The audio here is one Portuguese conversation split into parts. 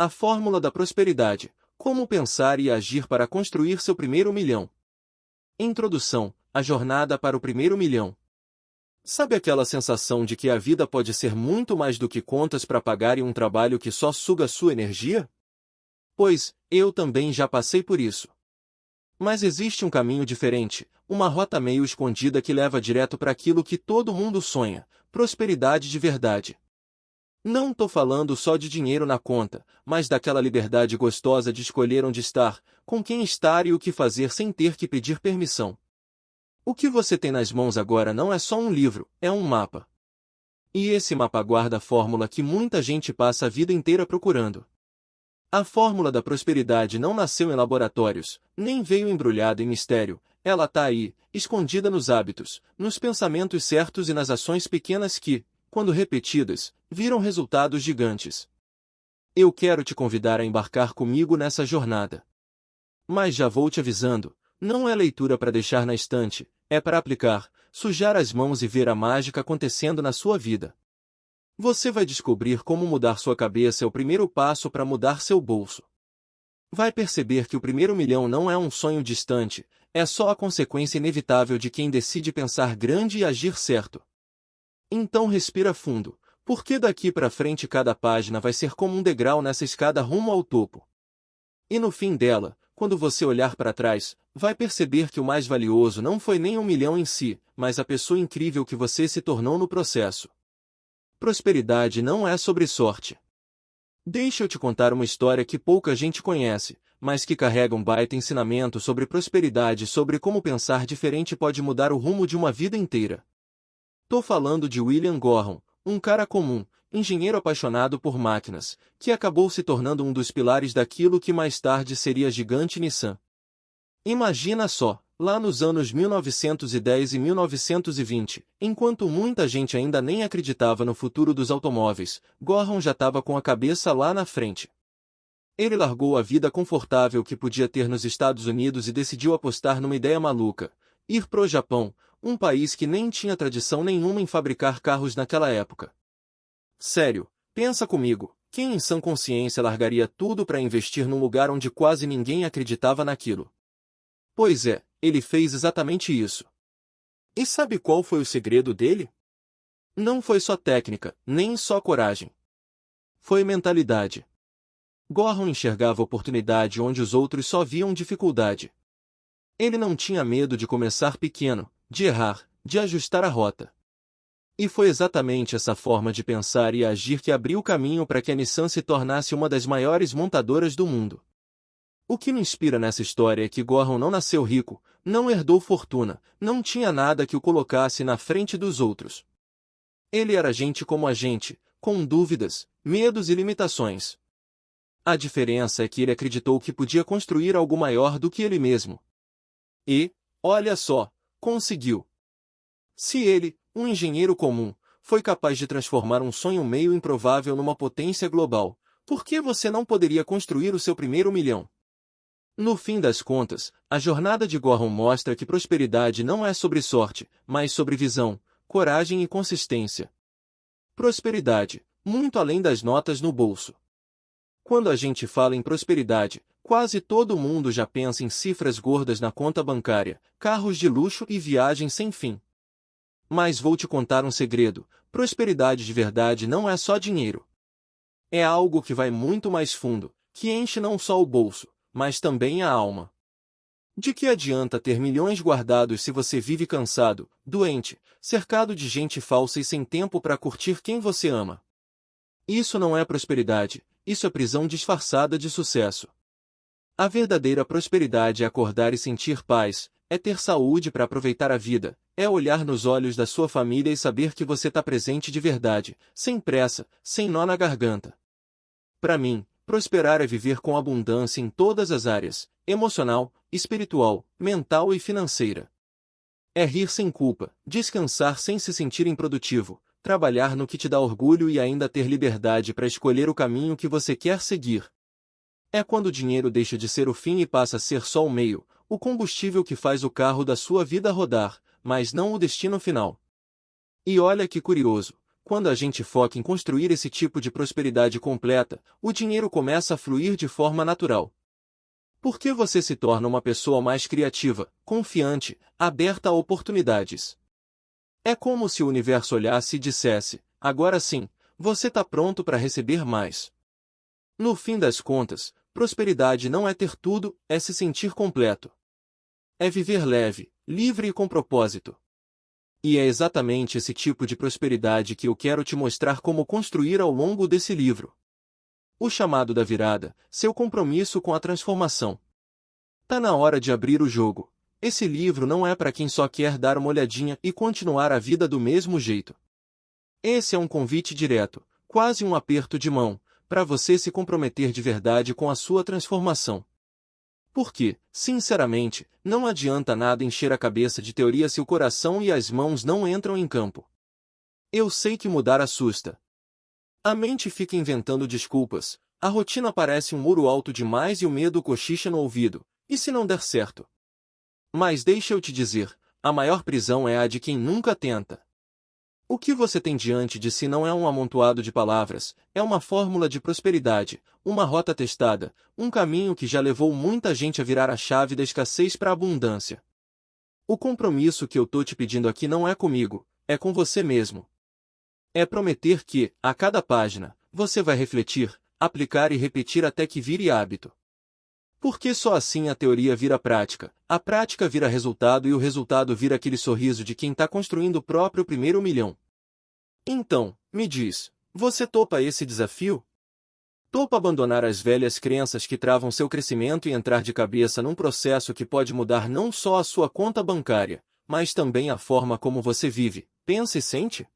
A fórmula da prosperidade. Como pensar e agir para construir seu primeiro milhão. Introdução. A jornada para o primeiro milhão. Sabe aquela sensação de que a vida pode ser muito mais do que contas para pagar e um trabalho que só suga sua energia? Pois, eu também já passei por isso. Mas existe um caminho diferente, uma rota meio escondida que leva direto para aquilo que todo mundo sonha, prosperidade de verdade. Não tô falando só de dinheiro na conta, mas daquela liberdade gostosa de escolher onde estar, com quem estar e o que fazer sem ter que pedir permissão. O que você tem nas mãos agora não é só um livro, é um mapa. E esse mapa guarda a fórmula que muita gente passa a vida inteira procurando. A fórmula da prosperidade não nasceu em laboratórios, nem veio embrulhada em mistério, ela está aí, escondida nos hábitos, nos pensamentos certos e nas ações pequenas que, quando repetidas, viram resultados gigantes. Eu quero te convidar a embarcar comigo nessa jornada. Mas já vou te avisando, não é leitura para deixar na estante, é para aplicar, sujar as mãos e ver a mágica acontecendo na sua vida. Você vai descobrir como mudar sua cabeça é o primeiro passo para mudar seu bolso. Vai perceber que o primeiro milhão não é um sonho distante, é só a consequência inevitável de quem decide pensar grande e agir certo. Então respira fundo, porque daqui para frente cada página vai ser como um degrau nessa escada rumo ao topo. E no fim dela, quando você olhar para trás, vai perceber que o mais valioso não foi nem 1 milhão em si, mas a pessoa incrível que você se tornou no processo. Prosperidade não é sobre sorte. Deixa eu te contar uma história que pouca gente conhece, mas que carrega um baita ensinamento sobre prosperidade e sobre como pensar diferente pode mudar o rumo de uma vida inteira. Tô falando de William Gorham, um cara comum, engenheiro apaixonado por máquinas, que acabou se tornando um dos pilares daquilo que mais tarde seria a gigante Nissan. Imagina só, lá nos anos 1910 e 1920, enquanto muita gente ainda nem acreditava no futuro dos automóveis, Gorham já estava com a cabeça lá na frente. Ele largou a vida confortável que podia ter nos Estados Unidos e decidiu apostar numa ideia maluca: ir pro Japão, um país que nem tinha tradição nenhuma em fabricar carros naquela época. Sério, pensa comigo, quem em sã consciência largaria tudo para investir num lugar onde quase ninguém acreditava naquilo? Pois é, ele fez exatamente isso. E sabe qual foi o segredo dele? Não foi só técnica, nem só coragem. Foi mentalidade. Gorham enxergava oportunidade onde os outros só viam dificuldade. Ele não tinha medo de começar pequeno, de errar, de ajustar a rota. E foi exatamente essa forma de pensar e agir que abriu o caminho para que a Nissan se tornasse uma das maiores montadoras do mundo. O que me inspira nessa história é que Gorham não nasceu rico, não herdou fortuna, não tinha nada que o colocasse na frente dos outros. Ele era gente como a gente, com dúvidas, medos e limitações. A diferença é que ele acreditou que podia construir algo maior do que ele mesmo. E, olha só, conseguiu. Se ele, um engenheiro comum, foi capaz de transformar um sonho meio improvável numa potência global, por que você não poderia construir o seu primeiro milhão? No fim das contas, a jornada de Gorham mostra que prosperidade não é sobre sorte, mas sobre visão, coragem e consistência. Prosperidade, muito além das notas no bolso. Quando a gente fala em prosperidade, quase todo mundo já pensa em cifras gordas na conta bancária, carros de luxo e viagens sem fim. Mas vou te contar um segredo: prosperidade de verdade não é só dinheiro. É algo que vai muito mais fundo, que enche não só o bolso, mas também a alma. De que adianta ter milhões guardados se você vive cansado, doente, cercado de gente falsa e sem tempo para curtir quem você ama? Isso não é prosperidade, isso é prisão disfarçada de sucesso. A verdadeira prosperidade é acordar e sentir paz, é ter saúde para aproveitar a vida, é olhar nos olhos da sua família e saber que você está presente de verdade, sem pressa, sem nó na garganta. Para mim, prosperar é viver com abundância em todas as áreas, emocional, espiritual, mental e financeira. É rir sem culpa, descansar sem se sentir improdutivo, trabalhar no que te dá orgulho e ainda ter liberdade para escolher o caminho que você quer seguir. É quando o dinheiro deixa de ser o fim e passa a ser só o meio, o combustível que faz o carro da sua vida rodar, mas não o destino final. E olha que curioso, quando a gente foca em construir esse tipo de prosperidade completa, o dinheiro começa a fluir de forma natural. Porque você se torna uma pessoa mais criativa, confiante, aberta a oportunidades. É como se o universo olhasse e dissesse: agora sim, você está pronto para receber mais. No fim das contas, prosperidade não é ter tudo, é se sentir completo. É viver leve, livre e com propósito. E é exatamente esse tipo de prosperidade que eu quero te mostrar como construir ao longo desse livro. O chamado da virada, seu compromisso com a transformação. Tá na hora de abrir o jogo. Esse livro não é para quem só quer dar uma olhadinha e continuar a vida do mesmo jeito. Esse é um convite direto, quase um aperto de mão, para você se comprometer de verdade com a sua transformação. Porque, sinceramente, não adianta nada encher a cabeça de teoria se o coração e as mãos não entram em campo. Eu sei que mudar assusta. A mente fica inventando desculpas, a rotina parece um muro alto demais e o medo cochicha no ouvido, e se não der certo? Mas deixa eu te dizer, a maior prisão é a de quem nunca tenta. O que você tem diante de si não é um amontoado de palavras, é uma fórmula de prosperidade, uma rota testada, um caminho que já levou muita gente a virar a chave da escassez para a abundância. O compromisso que eu tô te pedindo aqui não é comigo, é com você mesmo. É prometer que, a cada página, você vai refletir, aplicar e repetir até que vire hábito. Porque só assim a teoria vira prática, a prática vira resultado e o resultado vira aquele sorriso de quem está construindo o próprio primeiro milhão. Então, me diz, você topa esse desafio? Topa abandonar as velhas crenças que travam seu crescimento e entrar de cabeça num processo que pode mudar não só a sua conta bancária, mas também a forma como você vive, pensa e sente?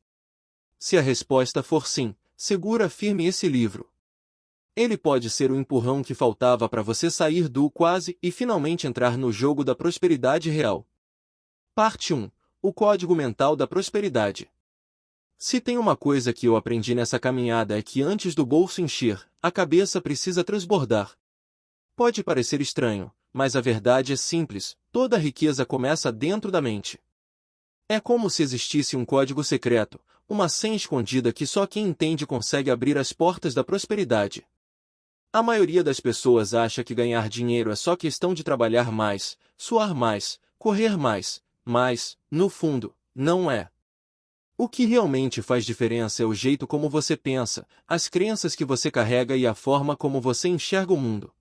Se a resposta for sim, segura firme esse livro. Ele pode ser o empurrão que faltava para você sair do quase e finalmente entrar no jogo da prosperidade real. Parte 1. O Código Mental da Prosperidade. Se tem uma coisa que eu aprendi nessa caminhada é que antes do bolso encher, a cabeça precisa transbordar. Pode parecer estranho, mas a verdade é simples, toda riqueza começa dentro da mente. É como se existisse um código secreto, uma senha escondida que só quem entende consegue abrir as portas da prosperidade. A maioria das pessoas acha que ganhar dinheiro é só questão de trabalhar mais, suar mais, correr mais, mas, no fundo, não é. O que realmente faz diferença é o jeito como você pensa, as crenças que você carrega e a forma como você enxerga o mundo.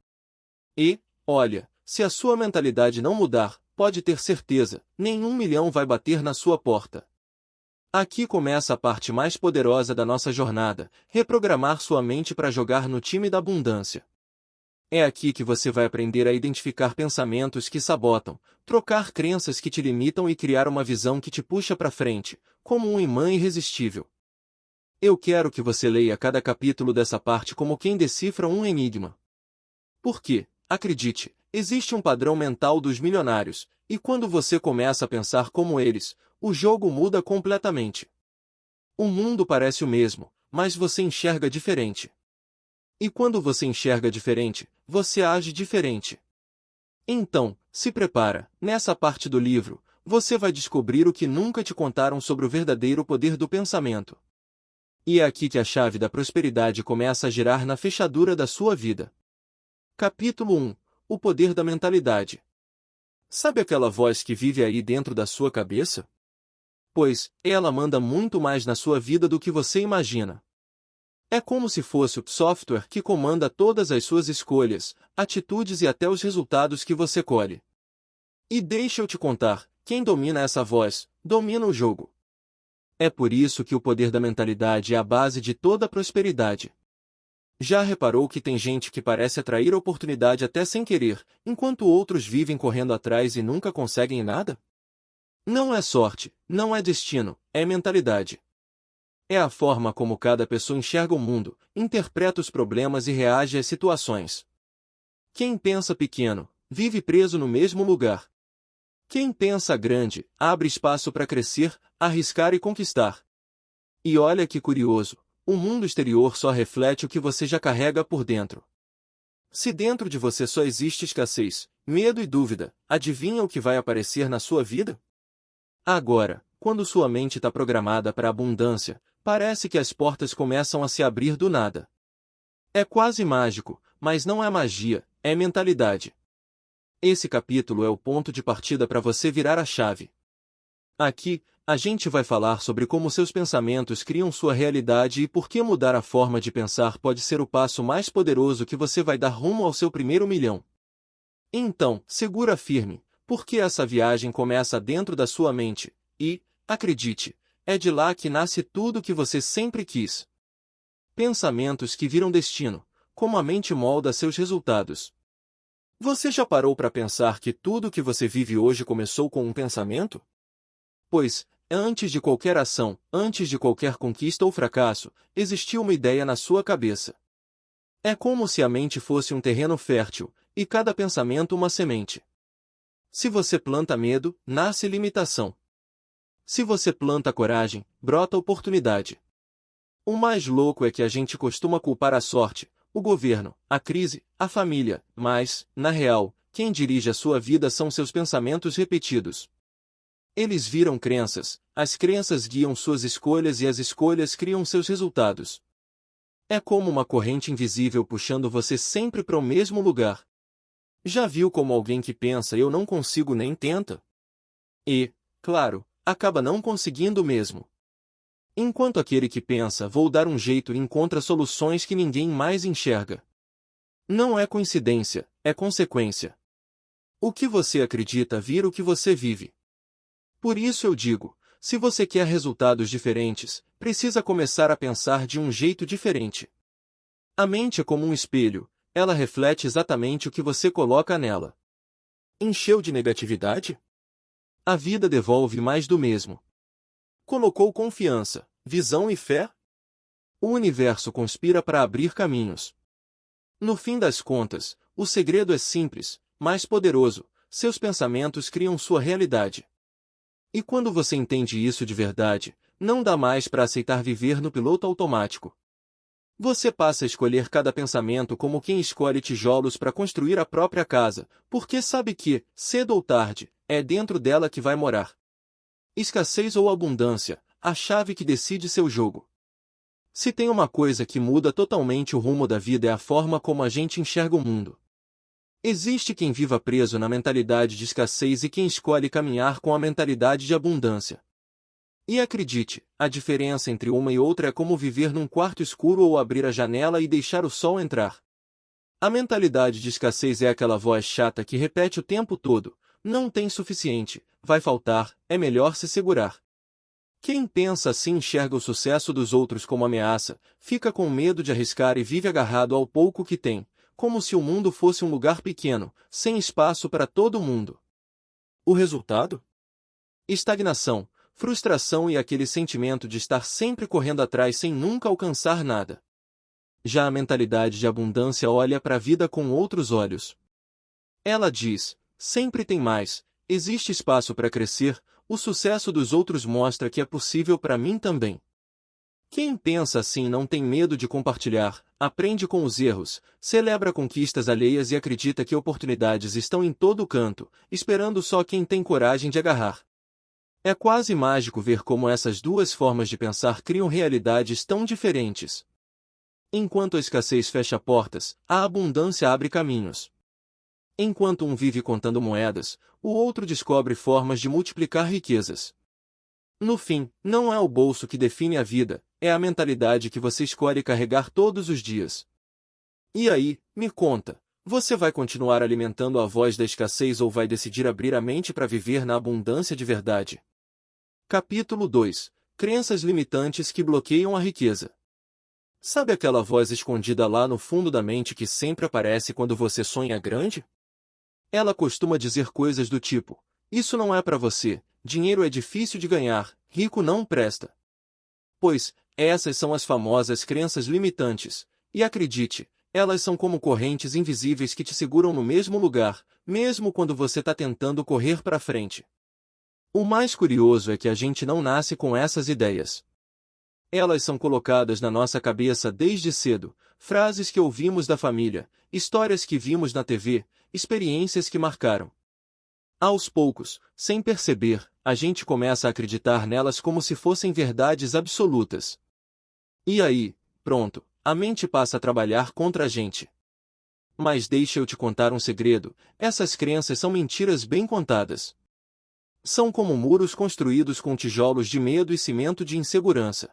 E, olha, se a sua mentalidade não mudar, pode ter certeza, nenhum milhão vai bater na sua porta. Aqui começa a parte mais poderosa da nossa jornada, reprogramar sua mente para jogar no time da abundância. É aqui que você vai aprender a identificar pensamentos que sabotam, trocar crenças que te limitam e criar uma visão que te puxa para frente, como um imã irresistível. Eu quero que você leia cada capítulo dessa parte como quem decifra um enigma. Porque, acredite, existe um padrão mental dos milionários, e quando você começa a pensar como eles, o jogo muda completamente. O mundo parece o mesmo, mas você enxerga diferente. E quando você enxerga diferente, você age diferente. Então, se prepara, nessa parte do livro, você vai descobrir o que nunca te contaram sobre o verdadeiro poder do pensamento. E é aqui que a chave da prosperidade começa a girar na fechadura da sua vida. Capítulo 1. O poder da mentalidade. Sabe aquela voz que vive aí dentro da sua cabeça? Pois, ela manda muito mais na sua vida do que você imagina. É como se fosse o software que comanda todas as suas escolhas, atitudes e até os resultados que você colhe. E deixa eu te contar, quem domina essa voz, domina o jogo. É por isso que o poder da mentalidade é a base de toda a prosperidade. Já reparou que tem gente que parece atrair oportunidade até sem querer, enquanto outros vivem correndo atrás e nunca conseguem nada? Não é sorte, não é destino, é mentalidade. É a forma como cada pessoa enxerga o mundo, interpreta os problemas e reage às situações. Quem pensa pequeno, vive preso no mesmo lugar. Quem pensa grande, abre espaço para crescer, arriscar e conquistar. E olha que curioso, o mundo exterior só reflete o que você já carrega por dentro. Se dentro de você só existe escassez, medo e dúvida, adivinha o que vai aparecer na sua vida? Agora, quando sua mente está programada para a abundância, parece que as portas começam a se abrir do nada. É quase mágico, mas não é magia, é mentalidade. Esse capítulo é o ponto de partida para você virar a chave. Aqui, a gente vai falar sobre como seus pensamentos criam sua realidade e por que mudar a forma de pensar pode ser o passo mais poderoso que você vai dar rumo ao seu primeiro milhão. Então, segura firme, porque essa viagem começa dentro da sua mente, e, acredite, é de lá que nasce tudo o que você sempre quis. Pensamentos que viram destino, como a mente molda seus resultados. Você já parou para pensar que tudo o que você vive hoje começou com um pensamento? Pois, antes de qualquer ação, antes de qualquer conquista ou fracasso, existiu uma ideia na sua cabeça. É como se a mente fosse um terreno fértil, e cada pensamento uma semente. Se você planta medo, nasce limitação. Se você planta coragem, brota oportunidade. O mais louco é que a gente costuma culpar a sorte, o governo, a crise, a família, mas, na real, quem dirige a sua vida são seus pensamentos repetidos. Eles viram crenças, as crenças guiam suas escolhas e as escolhas criam seus resultados. É como uma corrente invisível puxando você sempre para o mesmo lugar. Já viu como alguém que pensa eu não consigo nem tenta? E, claro, acaba não conseguindo mesmo. Enquanto aquele que pensa vou dar um jeito encontra soluções que ninguém mais enxerga. Não é coincidência, é consequência. O que você acredita vira o que você vive. Por isso eu digo, se você quer resultados diferentes, precisa começar a pensar de um jeito diferente. A mente é como um espelho, ela reflete exatamente o que você coloca nela. Encheu de negatividade? A vida devolve mais do mesmo. Colocou confiança, visão e fé? O universo conspira para abrir caminhos. No fim das contas, o segredo é simples, mas poderoso, seus pensamentos criam sua realidade. E quando você entende isso de verdade, não dá mais para aceitar viver no piloto automático. Você passa a escolher cada pensamento como quem escolhe tijolos para construir a própria casa, porque sabe que, cedo ou tarde, é dentro dela que vai morar. Escassez ou abundância, a chave que decide seu jogo. Se tem uma coisa que muda totalmente o rumo da vida é a forma como a gente enxerga o mundo. Existe quem viva preso na mentalidade de escassez e quem escolhe caminhar com a mentalidade de abundância. E acredite, a diferença entre uma e outra é como viver num quarto escuro ou abrir a janela e deixar o sol entrar. A mentalidade de escassez é aquela voz chata que repete o tempo todo, não tem suficiente, vai faltar, é melhor se segurar. Quem pensa assim enxerga o sucesso dos outros como ameaça, fica com medo de arriscar e vive agarrado ao pouco que tem, como se o mundo fosse um lugar pequeno, sem espaço para todo mundo. O resultado? Estagnação, frustração e aquele sentimento de estar sempre correndo atrás sem nunca alcançar nada. Já a mentalidade de abundância olha para a vida com outros olhos. Ela diz, sempre tem mais, existe espaço para crescer, o sucesso dos outros mostra que é possível para mim também. Quem pensa assim não tem medo de compartilhar, aprende com os erros, celebra conquistas alheias e acredita que oportunidades estão em todo canto, esperando só quem tem coragem de agarrar. É quase mágico ver como essas duas formas de pensar criam realidades tão diferentes. Enquanto a escassez fecha portas, a abundância abre caminhos. Enquanto um vive contando moedas, o outro descobre formas de multiplicar riquezas. No fim, não é o bolso que define a vida, é a mentalidade que você escolhe carregar todos os dias. E aí, me conta, você vai continuar alimentando a voz da escassez ou vai decidir abrir a mente para viver na abundância de verdade? Capítulo 2. Crenças limitantes que bloqueiam a riqueza. Sabe aquela voz escondida lá no fundo da mente que sempre aparece quando você sonha grande? Ela costuma dizer coisas do tipo, isso não é para você, dinheiro é difícil de ganhar, rico não presta. Pois, essas são as famosas crenças limitantes, e acredite, elas são como correntes invisíveis que te seguram no mesmo lugar, mesmo quando você está tentando correr para frente. O mais curioso é que a gente não nasce com essas ideias. Elas são colocadas na nossa cabeça desde cedo, frases que ouvimos da família, histórias que vimos na TV, experiências que marcaram. Aos poucos, sem perceber, a gente começa a acreditar nelas como se fossem verdades absolutas. E aí, pronto, a mente passa a trabalhar contra a gente. Mas deixa eu te contar um segredo, essas crenças são mentiras bem contadas. São como muros construídos com tijolos de medo e cimento de insegurança.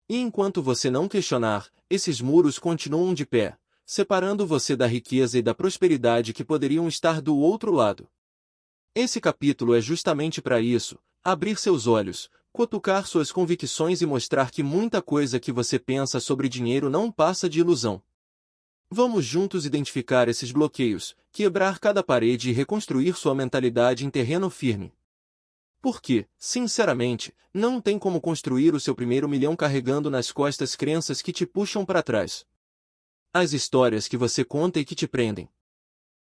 E enquanto você não questionar, esses muros continuam de pé, separando você da riqueza e da prosperidade que poderiam estar do outro lado. Esse capítulo é justamente para isso, abrir seus olhos, cutucar suas convicções e mostrar que muita coisa que você pensa sobre dinheiro não passa de ilusão. Vamos juntos identificar esses bloqueios, quebrar cada parede e reconstruir sua mentalidade em terreno firme. Porque, sinceramente, não tem como construir o seu primeiro milhão carregando nas costas crenças que te puxam para trás. As histórias que você conta e que te prendem.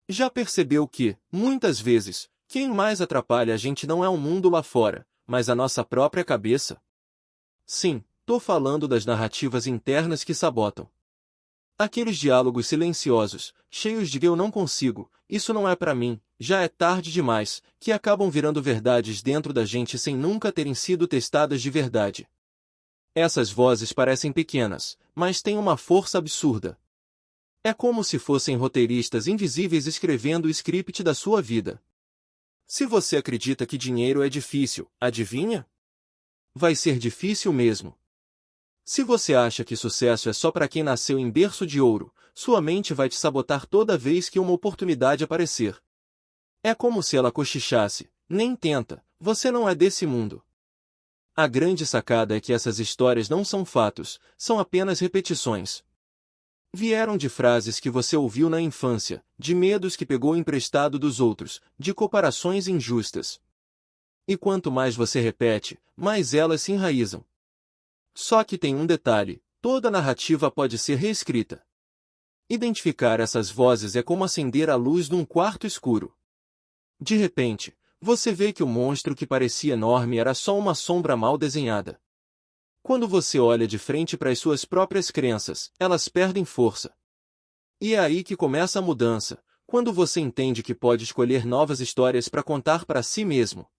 Já percebeu que, muitas vezes, quem mais atrapalha a gente não é o mundo lá fora, mas a nossa própria cabeça? Sim, tô falando das narrativas internas que sabotam. Aqueles diálogos silenciosos, cheios de eu não consigo, isso não é para mim, já é tarde demais, que acabam virando verdades dentro da gente sem nunca terem sido testadas de verdade. Essas vozes parecem pequenas, mas têm uma força absurda. É como se fossem roteiristas invisíveis escrevendo o script da sua vida. Se você acredita que dinheiro é difícil, adivinha? Vai ser difícil mesmo. Se você acha que sucesso é só para quem nasceu em berço de ouro, sua mente vai te sabotar toda vez que uma oportunidade aparecer. É como se ela cochichasse, nem tenta, você não é desse mundo. A grande sacada é que essas histórias não são fatos, são apenas repetições. Vieram de frases que você ouviu na infância, de medos que pegou emprestado dos outros, de comparações injustas. E quanto mais você repete, mais elas se enraizam. Só que tem um detalhe, toda narrativa pode ser reescrita. Identificar essas vozes é como acender a luz num quarto escuro. De repente, você vê que o monstro que parecia enorme era só uma sombra mal desenhada. Quando você olha de frente para as suas próprias crenças, elas perdem força. E é aí que começa a mudança, quando você entende que pode escolher novas histórias para contar para si mesmo.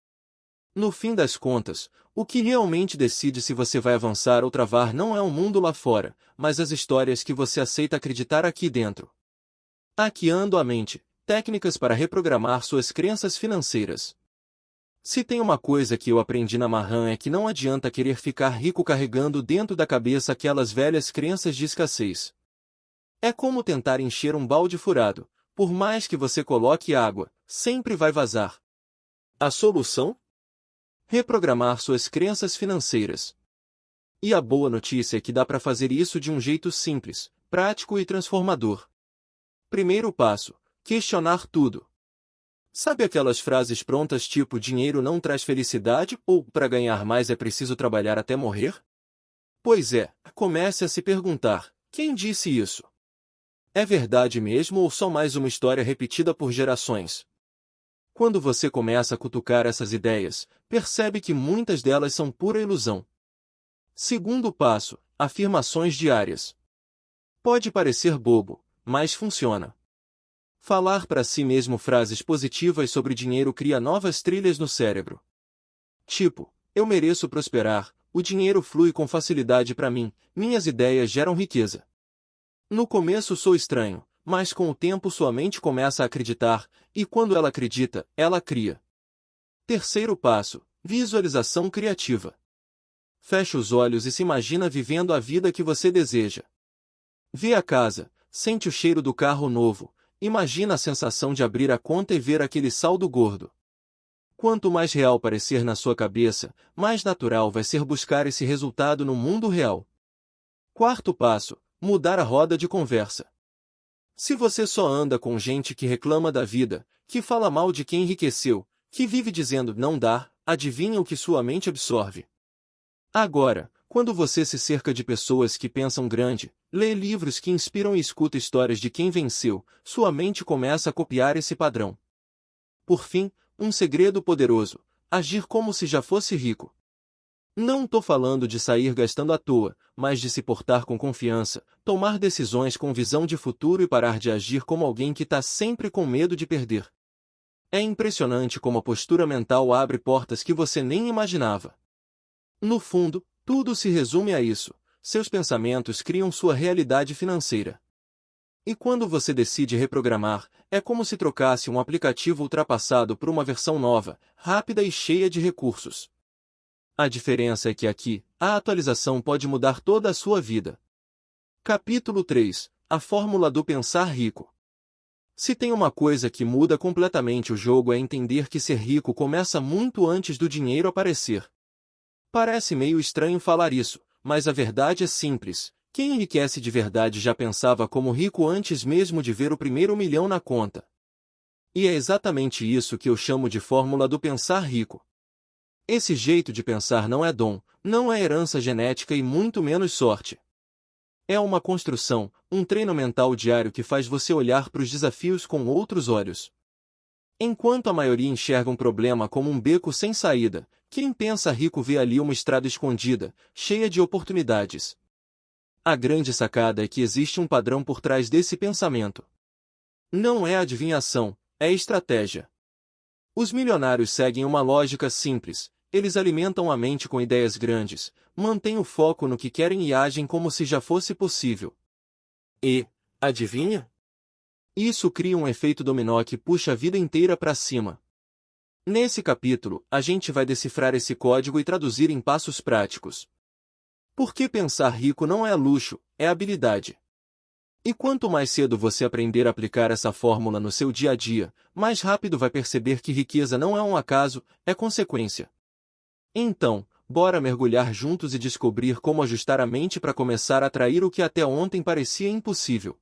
No fim das contas, o que realmente decide se você vai avançar ou travar não é o mundo lá fora, mas as histórias que você aceita acreditar aqui dentro. Hackeando a mente, técnicas para reprogramar suas crenças financeiras. Se tem uma coisa que eu aprendi na Marran é que não adianta querer ficar rico carregando dentro da cabeça aquelas velhas crenças de escassez. É como tentar encher um balde furado, por mais que você coloque água, sempre vai vazar. A solução? Reprogramar suas crenças financeiras. E a boa notícia é que dá para fazer isso de um jeito simples, prático e transformador. Primeiro passo: questionar tudo. Sabe aquelas frases prontas tipo dinheiro não traz felicidade ou para ganhar mais é preciso trabalhar até morrer? Pois é, comece a se perguntar, quem disse isso? É verdade mesmo ou só mais uma história repetida por gerações? Quando você começa a cutucar essas ideias, percebe que muitas delas são pura ilusão. Segundo passo: afirmações diárias. Pode parecer bobo, mas funciona. Falar para si mesmo frases positivas sobre dinheiro cria novas trilhas no cérebro. Tipo, eu mereço prosperar, o dinheiro flui com facilidade para mim, minhas ideias geram riqueza. No começo sou estranho, mas com o tempo sua mente começa a acreditar, e quando ela acredita, ela cria. Terceiro passo: visualização criativa. Feche os olhos e se imagina vivendo a vida que você deseja. Vê a casa, sente o cheiro do carro novo, imagina a sensação de abrir a conta e ver aquele saldo gordo. Quanto mais real parecer na sua cabeça, mais natural vai ser buscar esse resultado no mundo real. Quarto passo: mudar a roda de conversa. Se você só anda com gente que reclama da vida, que fala mal de quem enriqueceu, que vive dizendo não dá, adivinha o que sua mente absorve. Agora, quando você se cerca de pessoas que pensam grande, lê livros que inspiram e escuta histórias de quem venceu, sua mente começa a copiar esse padrão. Por fim, um segredo poderoso: agir como se já fosse rico. Não tô falando de sair gastando à toa, mas de se portar com confiança, tomar decisões com visão de futuro e parar de agir como alguém que tá sempre com medo de perder. É impressionante como a postura mental abre portas que você nem imaginava. No fundo, tudo se resume a isso: seus pensamentos criam sua realidade financeira. E quando você decide reprogramar, é como se trocasse um aplicativo ultrapassado por uma versão nova, rápida e cheia de recursos. A diferença é que aqui, a atualização pode mudar toda a sua vida. Capítulo 3: A Fórmula do Pensar Rico. Se tem uma coisa que muda completamente o jogo é entender que ser rico começa muito antes do dinheiro aparecer. Parece meio estranho falar isso, mas a verdade é simples: quem enriquece de verdade já pensava como rico antes mesmo de ver o primeiro milhão na conta. E é exatamente isso que eu chamo de fórmula do pensar rico. Esse jeito de pensar não é dom, não é herança genética e muito menos sorte. É uma construção, um treino mental diário que faz você olhar para os desafios com outros olhos. Enquanto a maioria enxerga um problema como um beco sem saída, quem pensa rico vê ali uma estrada escondida, cheia de oportunidades. A grande sacada é que existe um padrão por trás desse pensamento. Não é adivinhação, é estratégia. Os milionários seguem uma lógica simples: eles alimentam a mente com ideias grandes, mantêm o foco no que querem e agem como se já fosse possível. E, adivinha? Isso cria um efeito dominó que puxa a vida inteira para cima. Nesse capítulo, a gente vai decifrar esse código e traduzir em passos práticos. Porque pensar rico não é luxo, é habilidade. E quanto mais cedo você aprender a aplicar essa fórmula no seu dia a dia, mais rápido vai perceber que riqueza não é um acaso, é consequência. Então, bora mergulhar juntos e descobrir como ajustar a mente para começar a atrair o que até ontem parecia impossível.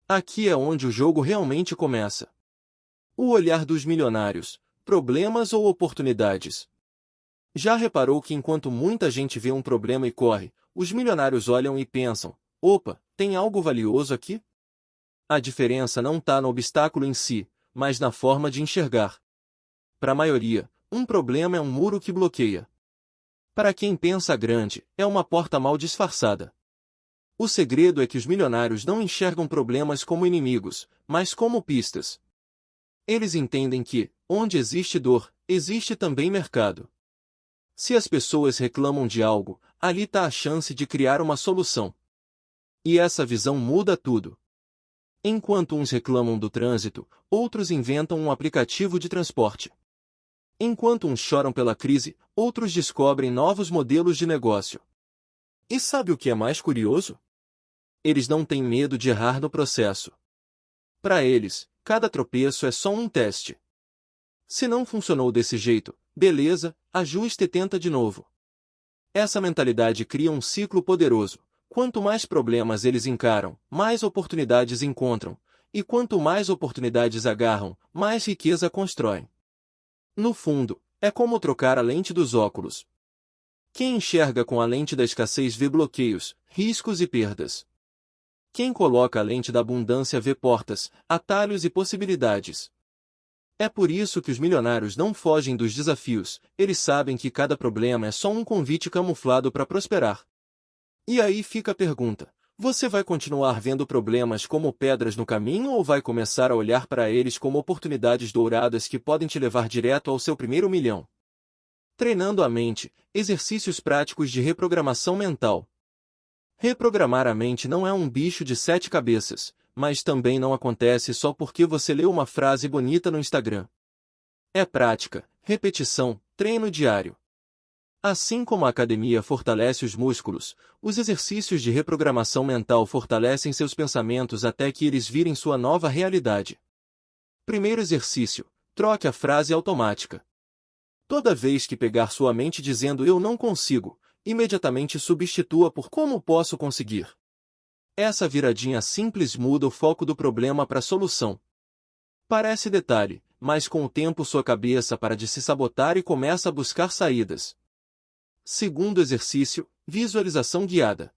Aqui é onde o jogo realmente começa. O olhar dos milionários: problemas ou oportunidades? Já reparou que enquanto muita gente vê um problema e corre, os milionários olham e pensam: opa, tem algo valioso aqui? A diferença não está no obstáculo em si, mas na forma de enxergar. Para a maioria, um problema é um muro que bloqueia. Para quem pensa grande, é uma porta mal disfarçada. O segredo é que os milionários não enxergam problemas como inimigos, mas como pistas. Eles entendem que, onde existe dor, existe também mercado. Se as pessoas reclamam de algo, ali está a chance de criar uma solução. E essa visão muda tudo. Enquanto uns reclamam do trânsito, outros inventam um aplicativo de transporte. Enquanto uns choram pela crise, outros descobrem novos modelos de negócio. E sabe o que é mais curioso? Eles não têm medo de errar no processo. Para eles, cada tropeço é só um teste. Se não funcionou desse jeito, beleza, ajuste e tenta de novo. Essa mentalidade cria um ciclo poderoso. Quanto mais problemas eles encaram, mais oportunidades encontram, e quanto mais oportunidades agarram, mais riqueza constroem. No fundo, é como trocar a lente dos óculos. Quem enxerga com a lente da escassez vê bloqueios, riscos e perdas. Quem coloca a lente da abundância vê portas, atalhos e possibilidades. É por isso que os milionários não fogem dos desafios, eles sabem que cada problema é só um convite camuflado para prosperar. E aí fica a pergunta: você vai continuar vendo problemas como pedras no caminho ou vai começar a olhar para eles como oportunidades douradas que podem te levar direto ao seu primeiro milhão? Treinando a mente, exercícios práticos de reprogramação mental. Reprogramar a mente não é um bicho de 7 cabeças, mas também não acontece só porque você leu uma frase bonita no Instagram. É prática, repetição, treino diário. Assim como a academia fortalece os músculos, os exercícios de reprogramação mental fortalecem seus pensamentos até que eles virem sua nova realidade. Primeiro exercício: troque a frase automática. Toda vez que pegar sua mente dizendo "eu não consigo", imediatamente substitua por "como posso conseguir". Essa viradinha simples muda o foco do problema para a solução. Parece detalhe, mas com o tempo sua cabeça para de se sabotar e começa a buscar saídas. Segundo exercício: visualização guiada.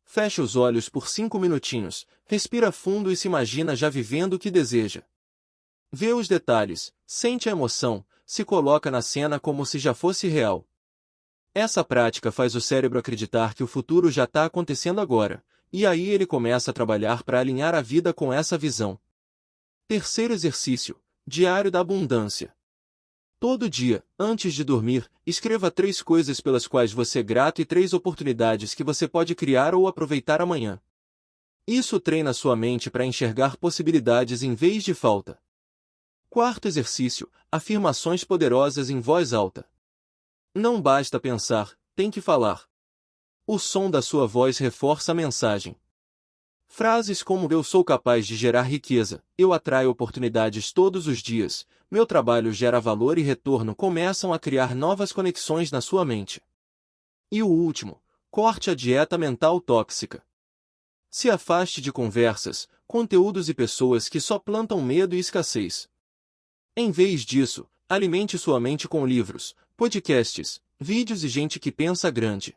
Feche os olhos por 5 minutinhos, respira fundo e se imagina já vivendo o que deseja. Vê os detalhes, sente a emoção, se coloca na cena como se já fosse real. Essa prática faz o cérebro acreditar que o futuro já está acontecendo agora, e aí ele começa a trabalhar para alinhar a vida com essa visão. Terceiro exercício: Diário da Abundância. Todo dia, antes de dormir, escreva 3 coisas pelas quais você é grato e 3 oportunidades que você pode criar ou aproveitar amanhã. Isso treina sua mente para enxergar possibilidades em vez de falta. Quarto exercício: afirmações poderosas em voz alta. Não basta pensar, tem que falar. O som da sua voz reforça a mensagem. Frases como "eu sou capaz de gerar riqueza", "eu atraio oportunidades todos os dias", "meu trabalho gera valor e retorno" começam a criar novas conexões na sua mente. E o último: corte a dieta mental tóxica. Se afaste de conversas, conteúdos e pessoas que só plantam medo e escassez. Em vez disso, alimente sua mente com livros, podcasts, vídeos e gente que pensa grande.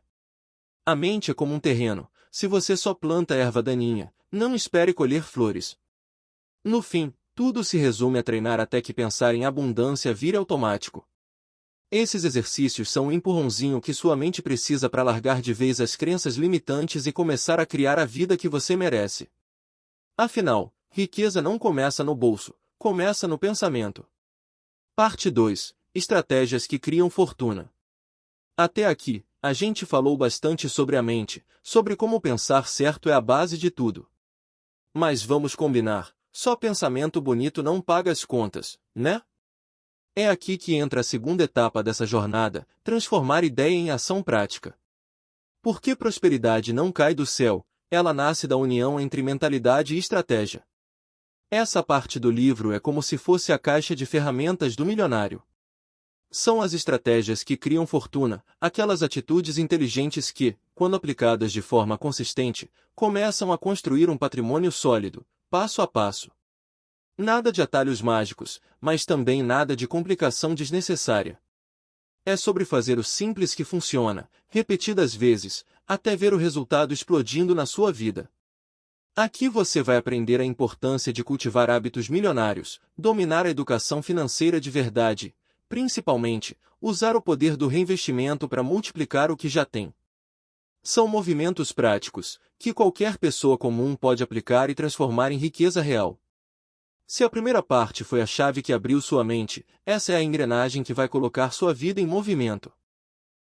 A mente é como um terreno. Se você só planta erva daninha, não espere colher flores. No fim, tudo se resume a treinar até que pensar em abundância vire automático. Esses exercícios são o empurrãozinho que sua mente precisa para largar de vez as crenças limitantes e começar a criar a vida que você merece. Afinal, riqueza não começa no bolso, começa no pensamento. Parte 2. Estratégias que criam fortuna. Até aqui, a gente falou bastante sobre a mente, sobre como pensar certo é a base de tudo. Mas vamos combinar, só pensamento bonito não paga as contas, né? É aqui que entra a segunda etapa dessa jornada, transformar ideia em ação prática. Porque prosperidade não cai do céu, ela nasce da união entre mentalidade e estratégia. Essa parte do livro é como se fosse a caixa de ferramentas do milionário. São as estratégias que criam fortuna, aquelas atitudes inteligentes que, quando aplicadas de forma consistente, começam a construir um patrimônio sólido, passo a passo. Nada de atalhos mágicos, mas também nada de complicação desnecessária. É sobre fazer o simples que funciona, repetidas vezes, até ver o resultado explodindo na sua vida. Aqui você vai aprender a importância de cultivar hábitos milionários, dominar a educação financeira de verdade, principalmente, usar o poder do reinvestimento para multiplicar o que já tem. São movimentos práticos, que qualquer pessoa comum pode aplicar e transformar em riqueza real. Se a primeira parte foi a chave que abriu sua mente, essa é a engrenagem que vai colocar sua vida em movimento.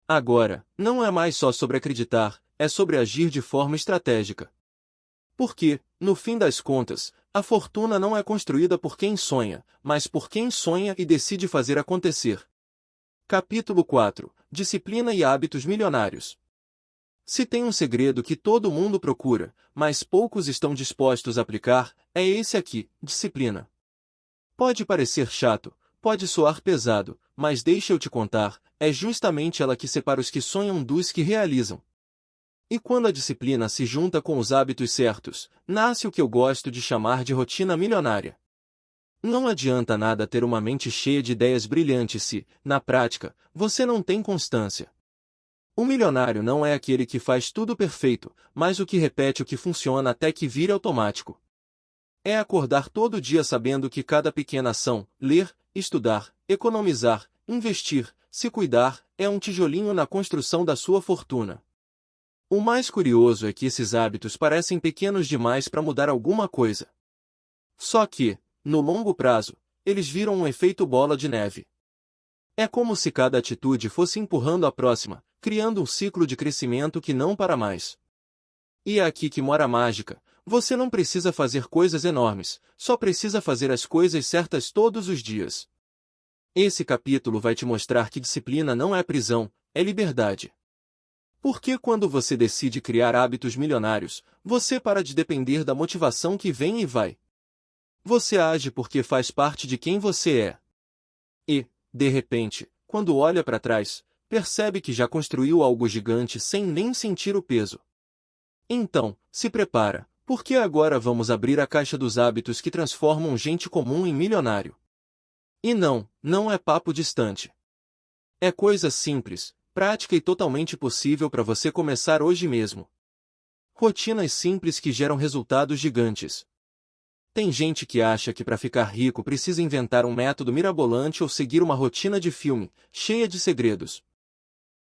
Agora, não é mais só sobre acreditar, é sobre agir de forma estratégica. Porque, no fim das contas, a fortuna não é construída por quem sonha, mas por quem sonha e decide fazer acontecer. Capítulo 4. Disciplina e hábitos milionários. Se tem um segredo que todo mundo procura, mas poucos estão dispostos a aplicar, é esse aqui: disciplina. Pode parecer chato, pode soar pesado, mas deixa eu te contar, é justamente ela que separa os que sonham dos que realizam. E quando a disciplina se junta com os hábitos certos, nasce o que eu gosto de chamar de rotina milionária. Não adianta nada ter uma mente cheia de ideias brilhantes se, na prática, você não tem constância. O milionário não é aquele que faz tudo perfeito, mas o que repete o que funciona até que vire automático. É acordar todo dia sabendo que cada pequena ação, ler, estudar, economizar, investir, se cuidar, é um tijolinho na construção da sua fortuna. O mais curioso é que esses hábitos parecem pequenos demais para mudar alguma coisa. Só que, no longo prazo, eles viram um efeito bola de neve. É como se cada atitude fosse empurrando a próxima, criando um ciclo de crescimento que não para mais. E é aqui que mora a mágica: você não precisa fazer coisas enormes, só precisa fazer as coisas certas todos os dias. Esse capítulo vai te mostrar que disciplina não é prisão, é liberdade. Porque quando você decide criar hábitos milionários, você para de depender da motivação que vem e vai. Você age porque faz parte de quem você é. E, de repente, quando olha para trás, percebe que já construiu algo gigante sem nem sentir o peso. Então, se prepara, porque agora vamos abrir a caixa dos hábitos que transformam gente comum em milionário. E não é papo distante. É coisa simples, prática e totalmente possível para você começar hoje mesmo. Rotinas simples que geram resultados gigantes. Tem gente que acha que para ficar rico precisa inventar um método mirabolante ou seguir uma rotina de filme, cheia de segredos.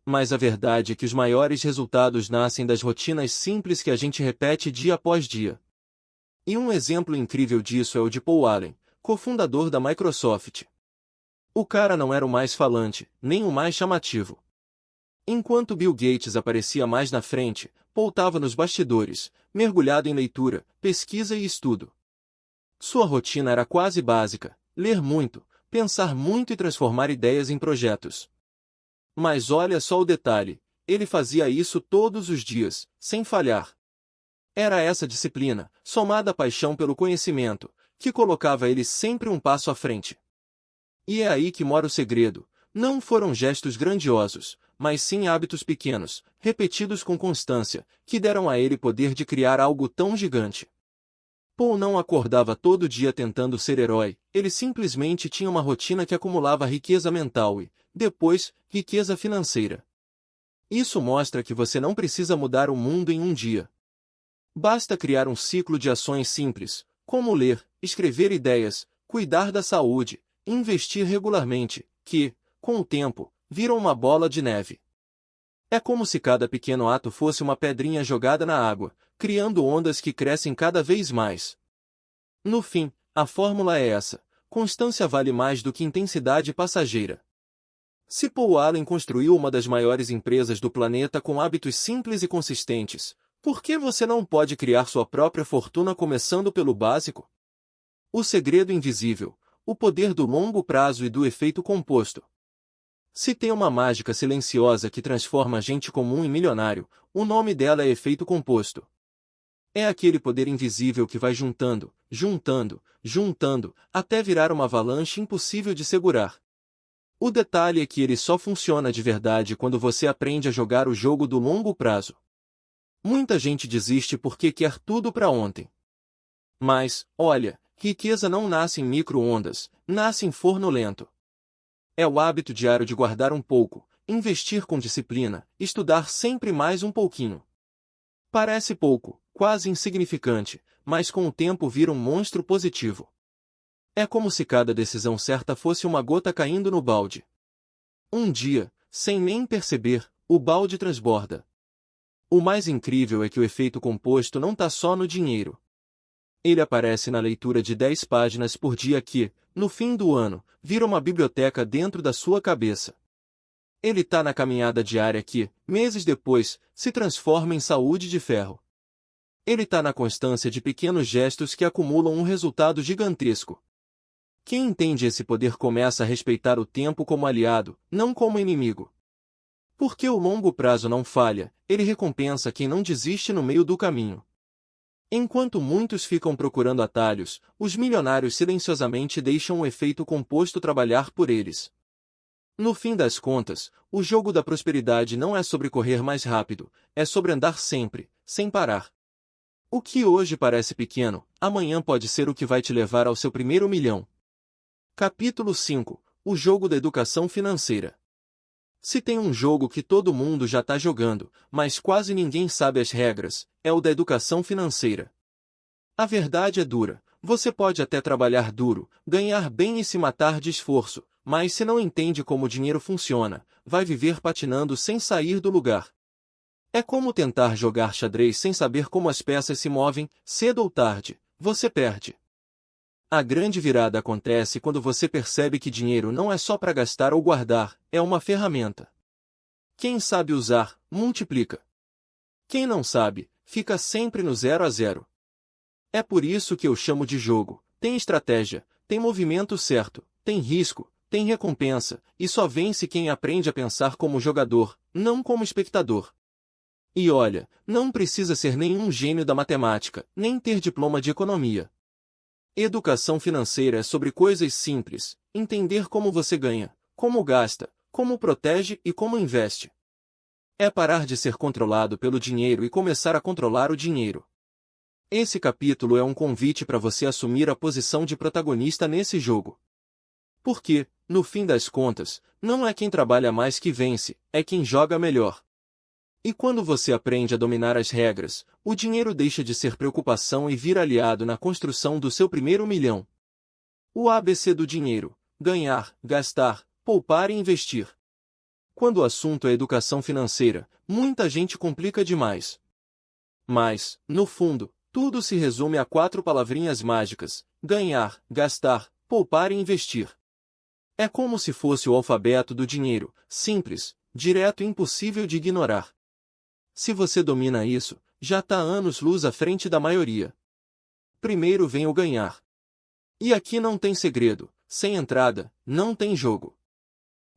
Mas a verdade é que os maiores resultados nascem das rotinas simples que a gente repete dia após dia. E um exemplo incrível disso é o de Paul Allen, cofundador da Microsoft. O cara não era o mais falante, nem o mais chamativo. Enquanto Bill Gates aparecia mais na frente, Paul estava nos bastidores, mergulhado em leitura, pesquisa e estudo. Sua rotina era quase básica: ler muito, pensar muito e transformar ideias em projetos. Mas olha só o detalhe: ele fazia isso todos os dias, sem falhar. Era essa disciplina, somada à paixão pelo conhecimento, que colocava ele sempre um passo à frente. E é aí que mora o segredo. Não foram gestos grandiosos, mas sim hábitos pequenos, repetidos com constância, que deram a ele poder de criar algo tão gigante. Paul não acordava todo dia tentando ser herói, ele simplesmente tinha uma rotina que acumulava riqueza mental e, depois, riqueza financeira. Isso mostra que você não precisa mudar o mundo em um dia. Basta criar um ciclo de ações simples, como ler, escrever ideias, cuidar da saúde, investir regularmente, que, com o tempo, viram uma bola de neve. É como se cada pequeno ato fosse uma pedrinha jogada na água, criando ondas que crescem cada vez mais. No fim, a fórmula é essa: constância vale mais do que intensidade passageira. Se Paul Allen construiu uma das maiores empresas do planeta com hábitos simples e consistentes, por que você não pode criar sua própria fortuna começando pelo básico? O segredo invisível: o poder do longo prazo e do efeito composto. Se tem uma mágica silenciosa que transforma gente comum em milionário, o nome dela é efeito composto. É aquele poder invisível que vai juntando, juntando, juntando, até virar uma avalanche impossível de segurar. O detalhe é que ele só funciona de verdade quando você aprende a jogar o jogo do longo prazo. Muita gente desiste porque quer tudo para ontem. Mas, olha, riqueza não nasce em micro-ondas, nasce em forno lento. É o hábito diário de guardar um pouco, investir com disciplina, estudar sempre mais um pouquinho. Parece pouco, quase insignificante, mas com o tempo vira um monstro positivo. É como se cada decisão certa fosse uma gota caindo no balde. Um dia, sem nem perceber, o balde transborda. O mais incrível é que o efeito composto não está só no dinheiro. Ele aparece na leitura de 10 páginas por dia que, no fim do ano, vira uma biblioteca dentro da sua cabeça. Ele está na caminhada diária que, meses depois, se transforma em saúde de ferro. Ele está na constância de pequenos gestos que acumulam um resultado gigantesco. Quem entende esse poder começa a respeitar o tempo como aliado, não como inimigo. Porque o longo prazo não falha, ele recompensa quem não desiste no meio do caminho. Enquanto muitos ficam procurando atalhos, os milionários silenciosamente deixam o efeito composto trabalhar por eles. No fim das contas, o jogo da prosperidade não é sobre correr mais rápido, é sobre andar sempre, sem parar. O que hoje parece pequeno, amanhã pode ser o que vai te levar ao seu primeiro milhão. Capítulo 5: O jogo da educação financeira. Se tem um jogo que todo mundo já está jogando, mas quase ninguém sabe as regras, é o da educação financeira. A verdade é dura: você pode até trabalhar duro, ganhar bem e se matar de esforço, mas se não entende como o dinheiro funciona, vai viver patinando sem sair do lugar. É como tentar jogar xadrez sem saber como as peças se movem, cedo ou tarde, você perde. A grande virada acontece quando você percebe que dinheiro não é só para gastar ou guardar, é uma ferramenta. Quem sabe usar, multiplica. Quem não sabe, fica sempre no 0 a 0. É por isso que eu chamo de jogo: tem estratégia, tem movimento certo, tem risco, tem recompensa, e só vence quem aprende a pensar como jogador, não como espectador. E olha, não precisa ser nenhum gênio da matemática, nem ter diploma de economia. Educação financeira é sobre coisas simples: entender como você ganha, como gasta, como protege e como investe. É parar de ser controlado pelo dinheiro e começar a controlar o dinheiro. Esse capítulo é um convite para você assumir a posição de protagonista nesse jogo. Porque, no fim das contas, não é quem trabalha mais que vence, é quem joga melhor. E quando você aprende a dominar as regras, o dinheiro deixa de ser preocupação e vira aliado na construção do seu primeiro milhão. O ABC do dinheiro: ganhar, gastar, poupar e investir. Quando o assunto é educação financeira, muita gente complica demais. Mas, no fundo, Tudo se resume a 4 palavrinhas mágicas: ganhar, gastar, poupar e investir. É como se fosse o alfabeto do dinheiro, simples, direto e impossível de ignorar. Se você domina isso, já está anos-luz à frente da maioria. Primeiro vem o ganhar. E aqui não tem segredo, sem entrada, não tem jogo.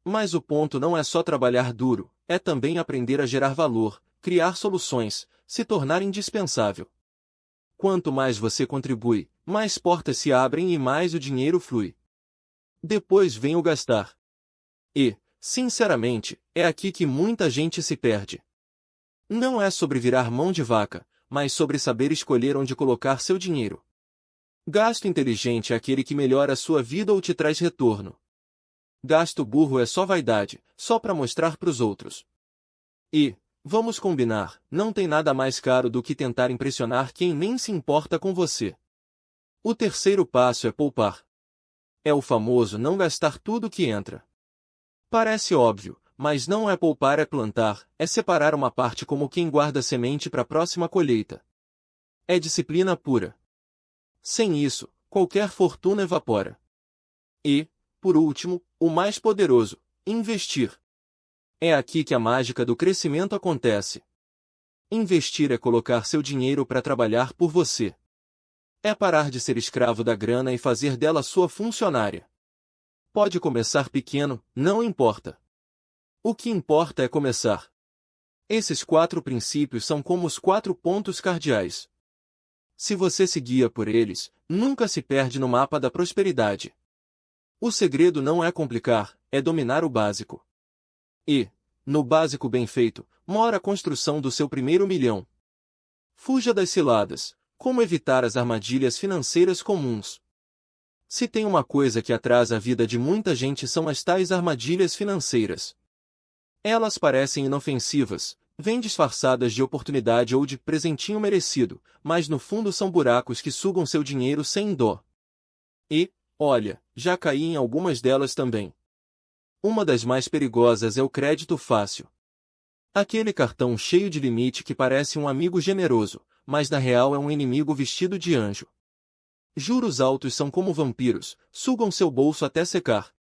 Mas o ponto não é só trabalhar duro, é também aprender a gerar valor, criar soluções, se tornar indispensável. Quanto mais você contribui, mais portas se abrem e mais o dinheiro flui. Depois vem o gastar. E, sinceramente, é aqui que muita gente se perde. Não é sobre virar mão de vaca, mas sobre saber escolher onde colocar seu dinheiro. Gasto inteligente é aquele que melhora a sua vida ou te traz retorno. Gasto burro é só vaidade, só para mostrar para os outros. E, vamos combinar, não tem nada mais caro do que tentar impressionar quem nem se importa com você. O terceiro passo é poupar. É o famoso não gastar tudo que entra. Parece óbvio, mas não é poupar, é plantar, é separar uma parte como quem guarda semente para a próxima colheita. É disciplina pura. Sem isso, qualquer fortuna evapora. E, por último, o mais poderoso, investir. É aqui que a mágica do crescimento acontece. Investir é colocar seu dinheiro para trabalhar por você. É parar de ser escravo da grana e fazer dela sua funcionária. Pode começar pequeno, não importa. O que importa é começar. Esses 4 princípios são como os 4 pontos cardeais. Se você se guia por eles, nunca se perde no mapa da prosperidade. O segredo não é complicar, é dominar o básico. E, no básico bem feito, mora a construção do seu primeiro milhão. Fuja das ciladas. Como evitar as armadilhas financeiras comuns? Se tem uma coisa que atrasa a vida de muita gente são as tais armadilhas financeiras. Elas parecem inofensivas, vêm disfarçadas de oportunidade ou de presentinho merecido, mas no fundo são buracos que sugam seu dinheiro sem dó. E, olha, já caí em algumas delas também. Uma das mais perigosas é o crédito fácil. Aquele cartão cheio de limite que parece um amigo generoso, mas na real é um inimigo vestido de anjo. Juros altos são como vampiros, sugam seu bolso até secar.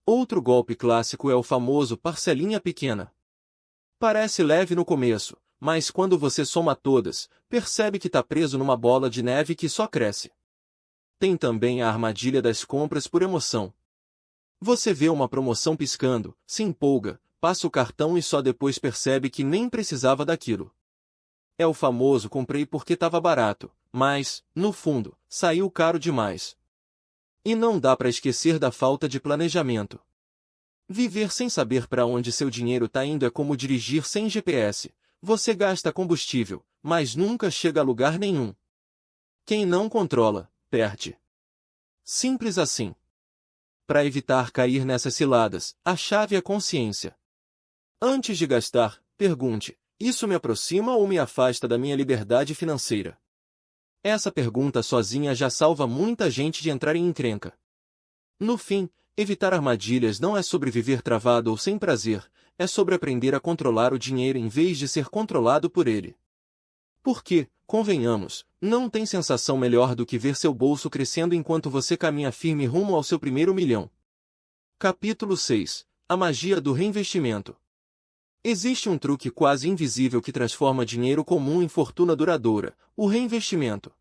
Outro golpe clássico é o famoso parcelinha pequena. Parece leve no começo, mas quando você soma todas, percebe que está preso numa bola de neve que só cresce. Tem também a armadilha das compras por emoção. Você vê uma promoção piscando, se empolga, passa o cartão e só depois percebe que nem precisava daquilo. É o famoso comprei porque estava barato, mas, no fundo, saiu caro demais. E não dá para esquecer da falta de planejamento. Viver sem saber para onde seu dinheiro está indo é como dirigir sem GPS. Você gasta combustível, mas nunca chega a lugar nenhum. Quem não controla, perde. Simples assim. Para evitar cair nessas ciladas, a chave é consciência. Antes de gastar, pergunte: isso me aproxima ou me afasta da minha liberdade financeira? Essa pergunta sozinha já salva muita gente de entrar em encrenca. No fim, evitar armadilhas não é sobre viver travado ou sem prazer, é sobre aprender a controlar o dinheiro em vez de ser controlado por ele. Porque, convenhamos, não tem sensação melhor do que ver seu bolso crescendo enquanto você caminha firme rumo ao seu primeiro milhão. Capítulo 6. A magia do reinvestimento. Existe um truque quase invisível que transforma dinheiro comum em fortuna duradoura: o reinvestimento.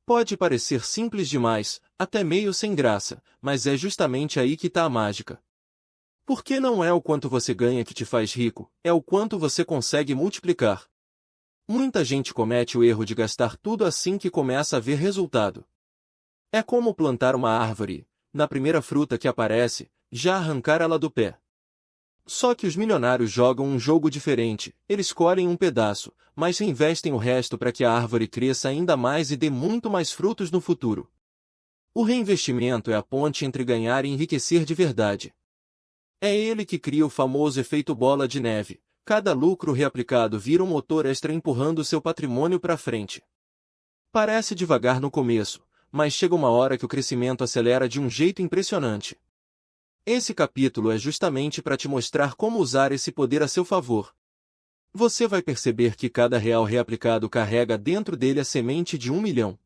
Pode parecer simples demais, até meio sem graça, mas é justamente aí que está a mágica. Porque não é o quanto você ganha que te faz rico, é o quanto você consegue multiplicar. Muita gente comete o erro de gastar tudo assim que começa a ver resultado. É como plantar uma árvore, na primeira fruta que aparece, já arrancar ela do pé. Só que os milionários jogam um jogo diferente, eles colhem um pedaço, mas reinvestem o resto para que a árvore cresça ainda mais e dê muito mais frutos no futuro. O reinvestimento é a ponte entre ganhar e enriquecer de verdade. É ele que cria o famoso efeito bola de neve. Cada lucro reaplicado vira um motor extra empurrando seu patrimônio para frente. Parece devagar no começo, mas chega uma hora que o crescimento acelera de um jeito impressionante. Esse capítulo é justamente para te mostrar como usar esse poder a seu favor. Você vai perceber que cada real reaplicado carrega dentro dele a semente de 1 milhão.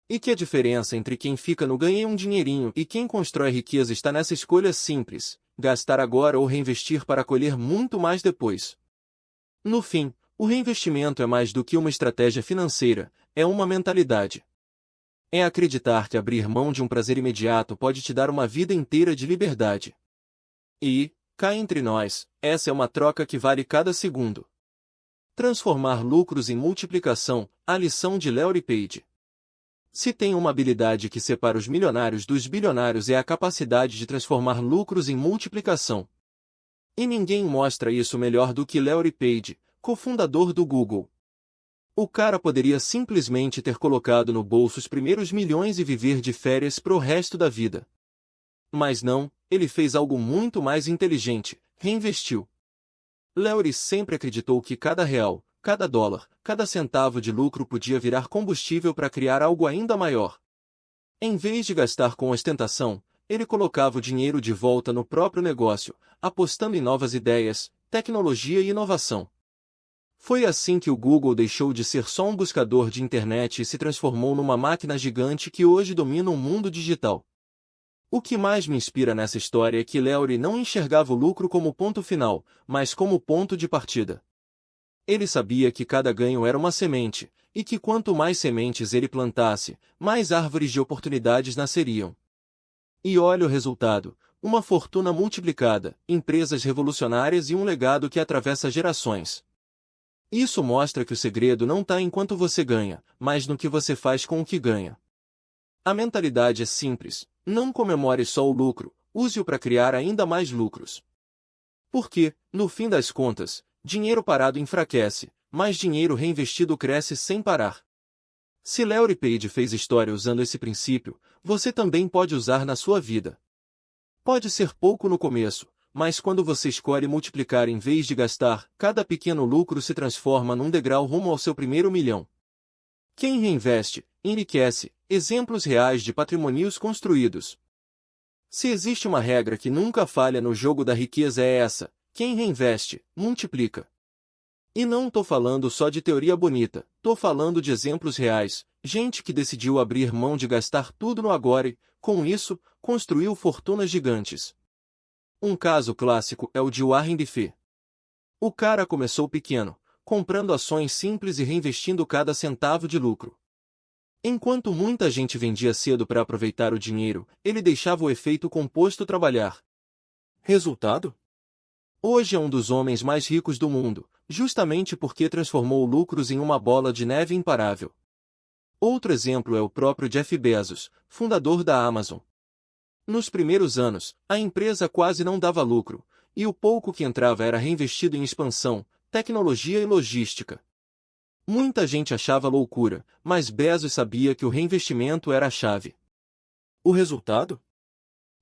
E que a diferença entre quem fica no ganhei um dinheirinho e quem constrói riqueza está nessa escolha simples: gastar agora ou reinvestir para colher muito mais depois. No fim, o reinvestimento é mais do que uma estratégia financeira, é uma mentalidade. É acreditar que abrir mão de um prazer imediato pode te dar uma vida inteira de liberdade. E, cá entre nós, essa é uma troca que vale cada segundo. Transformar lucros em multiplicação, a lição de Larry Page. Se tem uma habilidade que separa os milionários dos bilionários é a capacidade de transformar lucros em multiplicação. E ninguém mostra isso melhor do que Larry Page, cofundador do Google. O cara poderia simplesmente ter colocado no bolso os primeiros milhões e viver de férias pro resto da vida. Mas não, ele fez algo muito mais inteligente: reinvestiu. Larry sempre acreditou que cada real, cada dólar, cada centavo de lucro podia virar combustível para criar algo ainda maior. Em vez de gastar com ostentação, ele colocava o dinheiro de volta no próprio negócio, apostando em novas ideias, tecnologia e inovação. Foi assim que o Google deixou de ser só um buscador de internet e se transformou numa máquina gigante que hoje domina o mundo digital. O que mais me inspira nessa história é que Larry não enxergava o lucro como ponto final, mas como ponto de partida. Ele sabia que cada ganho era uma semente, e que quanto mais sementes ele plantasse, mais árvores de oportunidades nasceriam. E olha o resultado: uma fortuna multiplicada, empresas revolucionárias e um legado que atravessa gerações. Isso mostra que o segredo não está em quanto você ganha, mas no que você faz com o que ganha. A mentalidade é simples: não comemore só o lucro, use-o para criar ainda mais lucros. Porque, no fim das contas, dinheiro parado enfraquece, mas dinheiro reinvestido cresce sem parar. Se Larry Page fez história usando esse princípio, você também pode usar na sua vida. Pode ser pouco no começo, mas quando você escolhe multiplicar em vez de gastar, cada pequeno lucro se transforma num degrau rumo ao seu primeiro milhão. Quem reinveste, enriquece. Exemplos reais de patrimônios construídos. Se existe uma regra que nunca falha no jogo da riqueza é essa: quem reinveste, multiplica. E não tô falando só de teoria bonita, tô falando de exemplos reais, gente que decidiu abrir mão de gastar tudo no agora e, com isso, construiu fortunas gigantes. Um caso clássico é o de Warren Buffett. O cara começou pequeno, comprando ações simples e reinvestindo cada centavo de lucro. Enquanto muita gente vendia cedo para aproveitar o dinheiro, ele deixava o efeito composto trabalhar. Resultado? Hoje é um dos homens mais ricos do mundo, justamente porque transformou lucros em uma bola de neve imparável. Outro exemplo é o próprio Jeff Bezos, fundador da Amazon. Nos primeiros anos, a empresa quase não dava lucro, e o pouco que entrava era reinvestido em expansão, tecnologia e logística. Muita gente achava loucura, mas Bezos sabia que o reinvestimento era a chave. O resultado?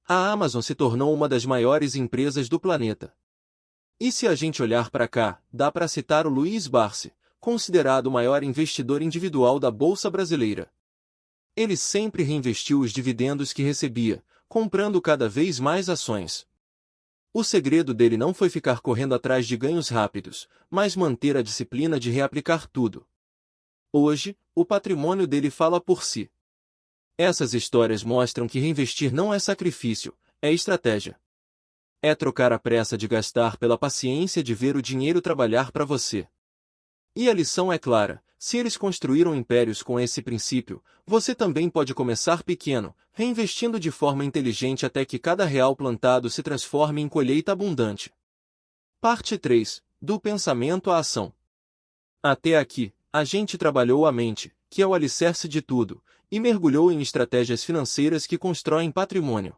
A Amazon se tornou uma das maiores empresas do planeta. E se a gente olhar para cá, dá para citar o Luiz Barsi, considerado o maior investidor individual da Bolsa Brasileira. Ele sempre reinvestiu os dividendos que recebia, comprando cada vez mais ações. O segredo dele não foi ficar correndo atrás de ganhos rápidos, mas manter a disciplina de reaplicar tudo. Hoje, o patrimônio dele fala por si. Essas histórias mostram que reinvestir não é sacrifício, é estratégia. É trocar a pressa de gastar pela paciência de ver o dinheiro trabalhar para você. E a lição é clara: se eles construíram impérios com esse princípio, você também pode começar pequeno, reinvestindo de forma inteligente até que cada real plantado se transforme em colheita abundante. Parte 3. Do pensamento à ação. Até aqui, a gente trabalhou a mente, que é o alicerce de tudo, e mergulhou em estratégias financeiras que constroem patrimônio.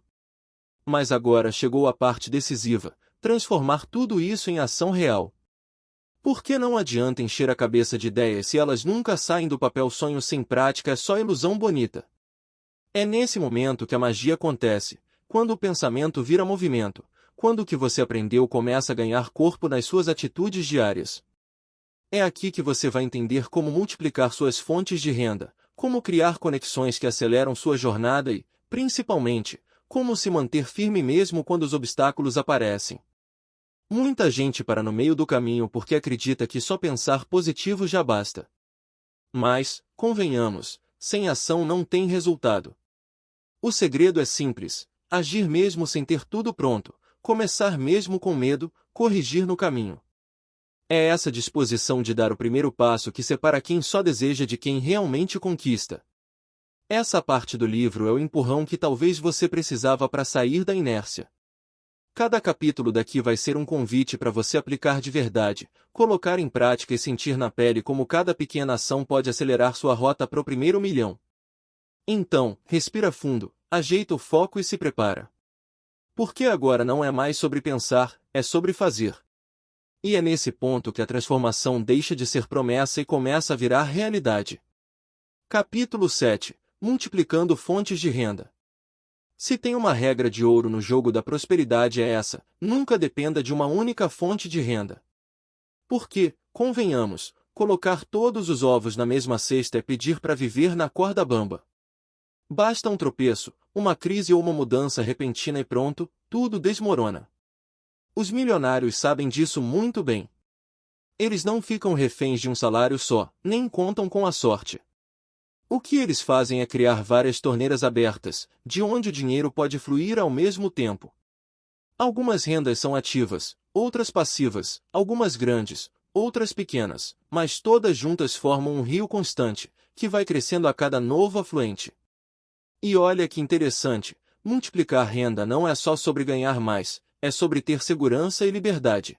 Mas agora chegou a parte decisiva: transformar tudo isso em ação real. Porque não adianta encher a cabeça de ideias se elas nunca saem do papel? Sonho sem prática é só ilusão bonita. É nesse momento que a magia acontece, quando o pensamento vira movimento, quando o que você aprendeu começa a ganhar corpo nas suas atitudes diárias. É aqui que você vai entender como multiplicar suas fontes de renda, como criar conexões que aceleram sua jornada e, principalmente, como se manter firme mesmo quando os obstáculos aparecem. Muita gente para no meio do caminho porque acredita que só pensar positivo já basta. Mas, convenhamos, sem ação não tem resultado. O segredo é simples: agir mesmo sem ter tudo pronto, começar mesmo com medo, corrigir no caminho. É essa disposição de dar o primeiro passo que separa quem só deseja de quem realmente conquista. Essa parte do livro é o empurrão que talvez você precisava para sair da inércia. Cada capítulo daqui vai ser um convite para você aplicar de verdade, colocar em prática e sentir na pele como cada pequena ação pode acelerar sua rota para o primeiro milhão. Então, respira fundo, ajeita o foco e se prepara. Porque agora não é mais sobre pensar, é sobre fazer. E é nesse ponto que a transformação deixa de ser promessa e começa a virar realidade. Capítulo 7. Multiplicando fontes de renda. Se tem uma regra de ouro no jogo da prosperidade é essa: nunca dependa de uma única fonte de renda. Porque, convenhamos, colocar todos os ovos na mesma cesta é pedir para viver na corda bamba. Basta um tropeço, uma crise ou uma mudança repentina e pronto, tudo desmorona. Os milionários sabem disso muito bem. Eles não ficam reféns de um salário só, nem contam com a sorte. O que eles fazem é criar várias torneiras abertas, de onde o dinheiro pode fluir ao mesmo tempo. Algumas rendas são ativas, outras passivas, algumas grandes, outras pequenas, mas todas juntas formam um rio constante, que vai crescendo a cada novo afluente. E olha que interessante, multiplicar renda não é só sobre ganhar mais, é sobre ter segurança e liberdade.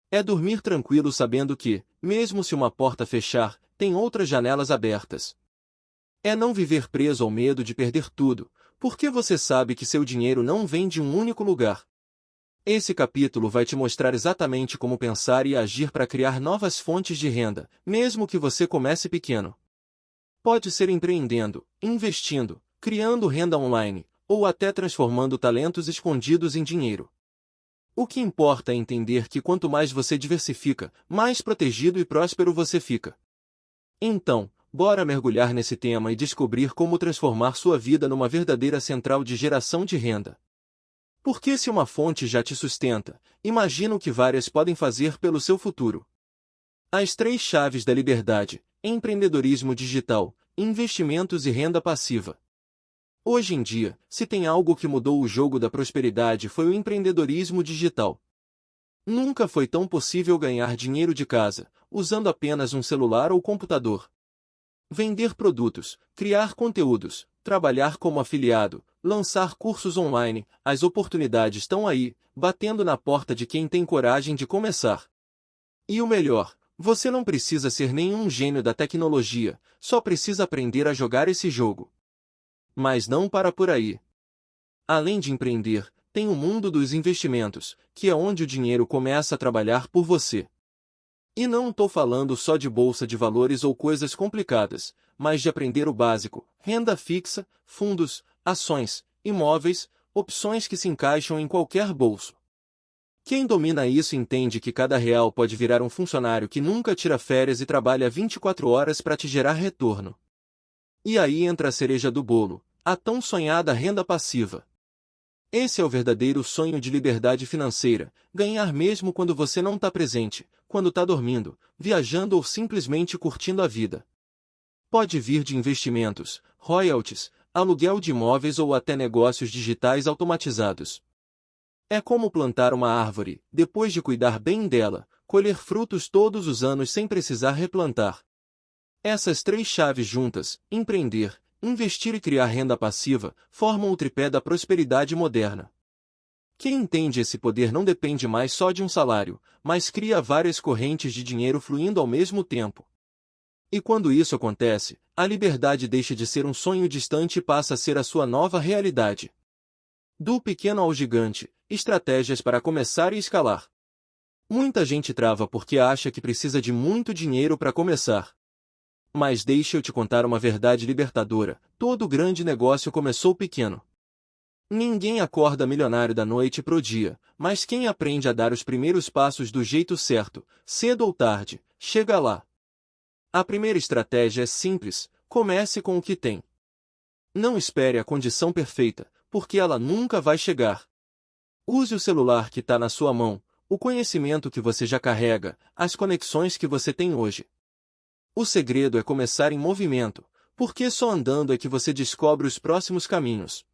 É dormir tranquilo sabendo que, mesmo se uma porta fechar, tem outras janelas abertas. É não viver preso ao medo de perder tudo, porque você sabe que seu dinheiro não vem de um único lugar. Esse capítulo vai te mostrar exatamente como pensar e agir para criar novas fontes de renda, mesmo que você comece pequeno. Pode ser empreendendo, investindo, criando renda online, ou até transformando talentos escondidos em dinheiro. O que importa é entender que quanto mais você diversifica, mais protegido e próspero você fica. Então, bora mergulhar nesse tema e descobrir como transformar sua vida numa verdadeira central de geração de renda. Porque se uma fonte já te sustenta, imagina o que várias podem fazer pelo seu futuro. As 3 chaves da liberdade: empreendedorismo digital, investimentos e renda passiva. Hoje em dia, se tem algo que mudou o jogo da prosperidade foi o empreendedorismo digital. Nunca foi tão possível ganhar dinheiro de casa, usando apenas um celular ou computador. Vender produtos, criar conteúdos, trabalhar como afiliado, lançar cursos online, as oportunidades estão aí, batendo na porta de quem tem coragem de começar. E o melhor, você não precisa ser nenhum gênio da tecnologia, só precisa aprender a jogar esse jogo. Mas não para por aí. Além de empreender, tem o mundo dos investimentos, que é onde o dinheiro começa a trabalhar por você. E não estou falando só de bolsa de valores ou coisas complicadas, mas de aprender o básico: renda fixa, fundos, ações, imóveis, opções que se encaixam em qualquer bolso. Quem domina isso entende que cada real pode virar um funcionário que nunca tira férias e trabalha 24 horas para te gerar retorno. E aí entra a cereja do bolo, a tão sonhada renda passiva. Esse é o verdadeiro sonho de liberdade financeira: ganhar mesmo quando você não está presente, quando está dormindo, viajando ou simplesmente curtindo a vida. Pode vir de investimentos, royalties, aluguel de imóveis ou até negócios digitais automatizados. É como plantar uma árvore, depois de cuidar bem dela, colher frutos todos os anos sem precisar replantar. Essas 3 chaves juntas, empreender, investir e criar renda passiva, formam o tripé da prosperidade moderna. Quem entende esse poder não depende mais só de um salário, mas cria várias correntes de dinheiro fluindo ao mesmo tempo. E quando isso acontece, a liberdade deixa de ser um sonho distante e passa a ser a sua nova realidade. Do pequeno ao gigante, estratégias para começar e escalar. Muita gente trava porque acha que precisa de muito dinheiro para começar. Mas deixa eu te contar uma verdade libertadora: todo grande negócio começou pequeno. Ninguém acorda milionário da noite pro dia, mas quem aprende a dar os primeiros passos do jeito certo, cedo ou tarde, chega lá. A primeira estratégia é simples: comece com o que tem. Não espere a condição perfeita, porque ela nunca vai chegar. Use o celular que está na sua mão, o conhecimento que você já carrega, as conexões que você tem hoje. O segredo é começar em movimento, porque só andando é que você descobre os próximos caminhos.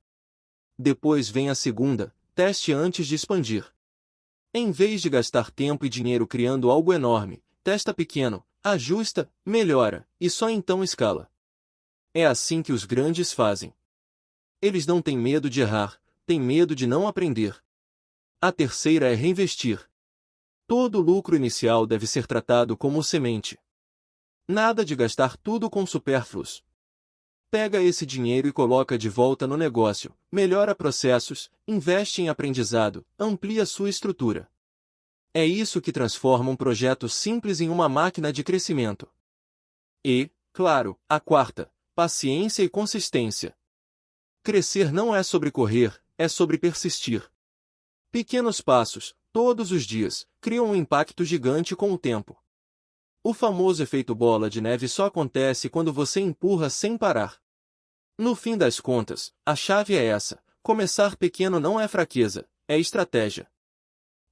Depois vem a segunda: teste antes de expandir. Em vez de gastar tempo e dinheiro criando algo enorme, testa pequeno, ajusta, melhora, e só então escala. É assim que os grandes fazem. Eles não têm medo de errar, têm medo de não aprender. A terceira é reinvestir. Todo lucro inicial deve ser tratado como semente. Nada de gastar tudo com supérfluos. Pega esse dinheiro e coloca de volta no negócio, melhora processos, investe em aprendizado, amplia sua estrutura. É isso que transforma um projeto simples em uma máquina de crescimento. E, claro, a quarta: paciência e consistência. Crescer não é sobre correr, é sobre persistir. Pequenos passos, todos os dias, criam um impacto gigante com o tempo. O famoso efeito bola de neve só acontece quando você empurra sem parar. No fim das contas, a chave é essa: começar pequeno não é fraqueza, é estratégia.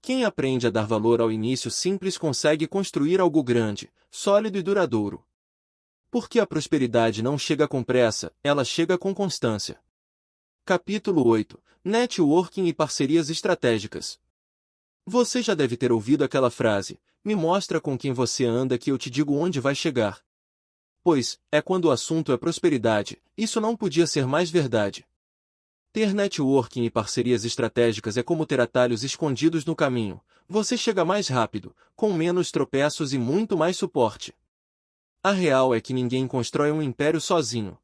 Quem aprende a dar valor ao início simples consegue construir algo grande, sólido e duradouro. Porque a prosperidade não chega com pressa, ela chega com constância. Capítulo 8: Networking e parcerias estratégicas. Você já deve ter ouvido aquela frase: me mostra com quem você anda que eu te digo onde vai chegar. Pois, é quando o assunto é prosperidade, isso não podia ser mais verdade. Ter networking e parcerias estratégicas é como ter atalhos escondidos no caminho. Você chega mais rápido, com menos tropeços e muito mais suporte. A real é que ninguém constrói um império sozinho.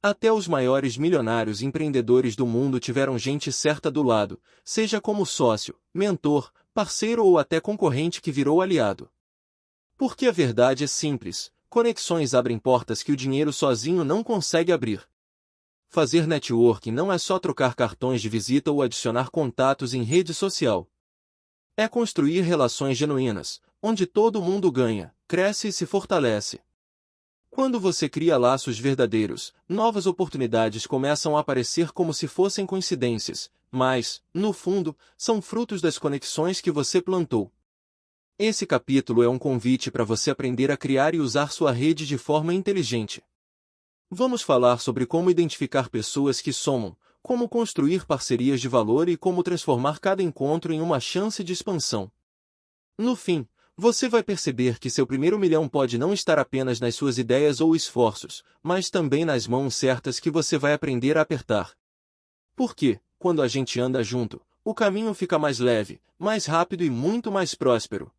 Até os maiores milionários e empreendedores do mundo tiveram gente certa do lado, seja como sócio, mentor, parceiro ou até concorrente que virou aliado. Porque a verdade é simples: conexões abrem portas que o dinheiro sozinho não consegue abrir. Fazer networking não é só trocar cartões de visita ou adicionar contatos em rede social. É construir relações genuínas, onde todo mundo ganha, cresce e se fortalece. Quando você cria laços verdadeiros, novas oportunidades começam a aparecer como se fossem coincidências, mas, no fundo, são frutos das conexões que você plantou. Esse capítulo é um convite para você aprender a criar e usar sua rede de forma inteligente. Vamos falar sobre como identificar pessoas que somam, como construir parcerias de valor e como transformar cada encontro em uma chance de expansão. No fim, você vai perceber que seu primeiro milhão pode não estar apenas nas suas ideias ou esforços, mas também nas mãos certas que você vai aprender a apertar. Porque, quando a gente anda junto, o caminho fica mais leve, mais rápido e muito mais próspero.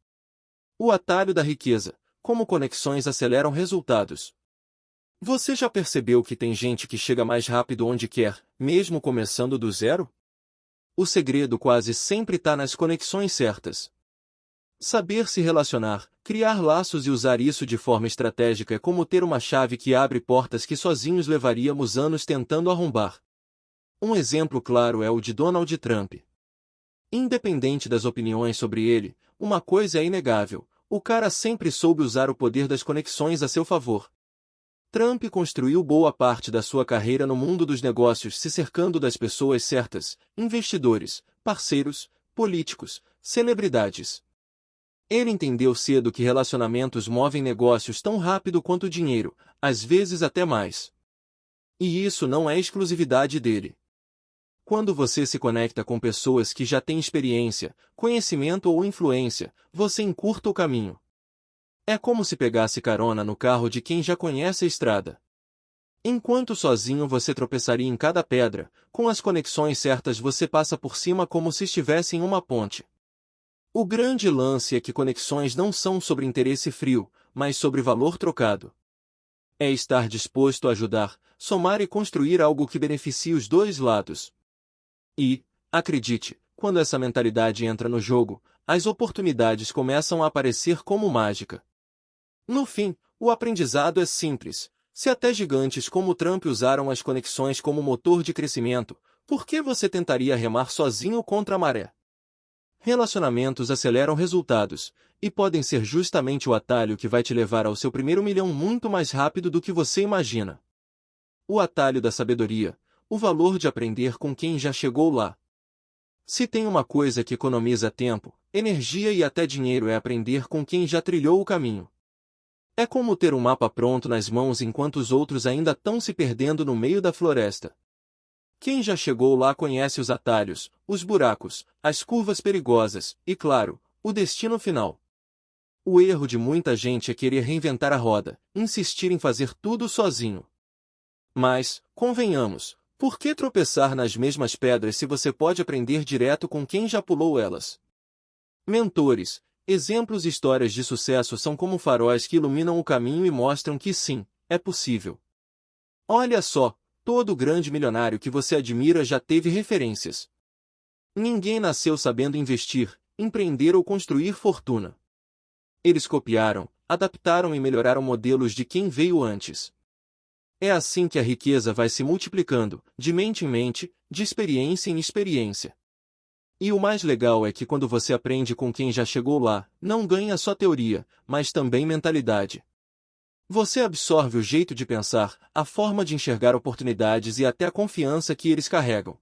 O atalho da riqueza: como conexões aceleram resultados. Você já percebeu que tem gente que chega mais rápido onde quer, mesmo começando do zero? O segredo quase sempre está nas conexões certas. Saber se relacionar, criar laços e usar isso de forma estratégica é como ter uma chave que abre portas que sozinhos levaríamos anos tentando arrombar. Um exemplo claro é o de Donald Trump. Independente das opiniões sobre ele, uma coisa é inegável: o cara sempre soube usar o poder das conexões a seu favor. Trump construiu boa parte da sua carreira no mundo dos negócios se cercando das pessoas certas: investidores, parceiros, políticos, celebridades. Ele entendeu cedo que relacionamentos movem negócios tão rápido quanto o dinheiro, às vezes até mais. E isso não é exclusividade dele. Quando você se conecta com pessoas que já têm experiência, conhecimento ou influência, você encurta o caminho. É como se pegasse carona no carro de quem já conhece a estrada. Enquanto sozinho você tropeçaria em cada pedra, com as conexões certas você passa por cima como se estivesse em uma ponte. O grande lance é que conexões não são sobre interesse frio, mas sobre valor trocado. É estar disposto a ajudar, somar e construir algo que beneficie os dois lados. E, acredite, quando essa mentalidade entra no jogo, as oportunidades começam a aparecer como mágica. No fim, o aprendizado é simples. Se até gigantes como Trump usaram as conexões como motor de crescimento, por que você tentaria remar sozinho contra a maré? Relacionamentos aceleram resultados, e podem ser justamente o atalho que vai te levar ao seu primeiro milhão muito mais rápido do que você imagina. O atalho da sabedoria: o valor de aprender com quem já chegou lá. Se tem uma coisa que economiza tempo, energia e até dinheiro é aprender com quem já trilhou o caminho. É como ter um mapa pronto nas mãos enquanto os outros ainda estão se perdendo no meio da floresta. Quem já chegou lá conhece os atalhos, os buracos, as curvas perigosas e, claro, o destino final. O erro de muita gente é querer reinventar a roda, insistir em fazer tudo sozinho. Mas, convenhamos, por que tropeçar nas mesmas pedras se você pode aprender direto com quem já pulou elas? Mentores, exemplos e histórias de sucesso são como faróis que iluminam o caminho e mostram que sim, é possível. Olha só, todo grande milionário que você admira já teve referências. Ninguém nasceu sabendo investir, empreender ou construir fortuna. Eles copiaram, adaptaram e melhoraram modelos de quem veio antes. É assim que a riqueza vai se multiplicando, de mente em mente, de experiência em experiência. E o mais legal é que quando você aprende com quem já chegou lá, não ganha só teoria, mas também mentalidade. Você absorve o jeito de pensar, a forma de enxergar oportunidades e até a confiança que eles carregam.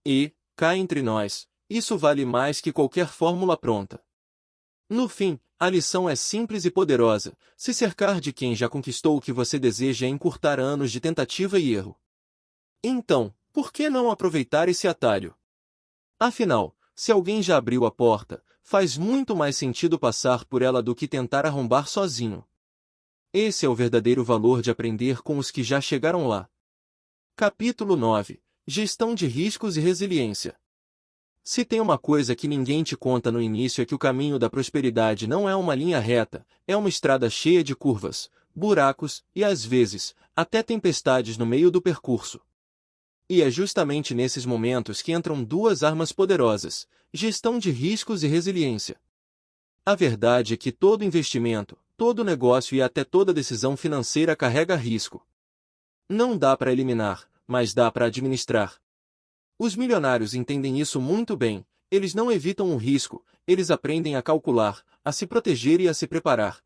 E, cá entre nós, isso vale mais que qualquer fórmula pronta. No fim, a lição é simples e poderosa: se cercar de quem já conquistou o que você deseja é encurtar anos de tentativa e erro. Então, por que não aproveitar esse atalho? Afinal, se alguém já abriu a porta, faz muito mais sentido passar por ela do que tentar arrombar sozinho. Esse é o verdadeiro valor de aprender com os que já chegaram lá. Capítulo 9: Gestão de riscos e resiliência. Se tem uma coisa que ninguém te conta no início é que o caminho da prosperidade não é uma linha reta, é uma estrada cheia de curvas, buracos e, às vezes, até tempestades no meio do percurso. E é justamente nesses momentos que entram duas armas poderosas: gestão de riscos e resiliência. A verdade é que todo investimento, todo negócio e até toda decisão financeira carrega risco. Não dá para eliminar, mas dá para administrar. Os milionários entendem isso muito bem. Eles não evitam o risco, eles aprendem a calcular, a se proteger e a se preparar.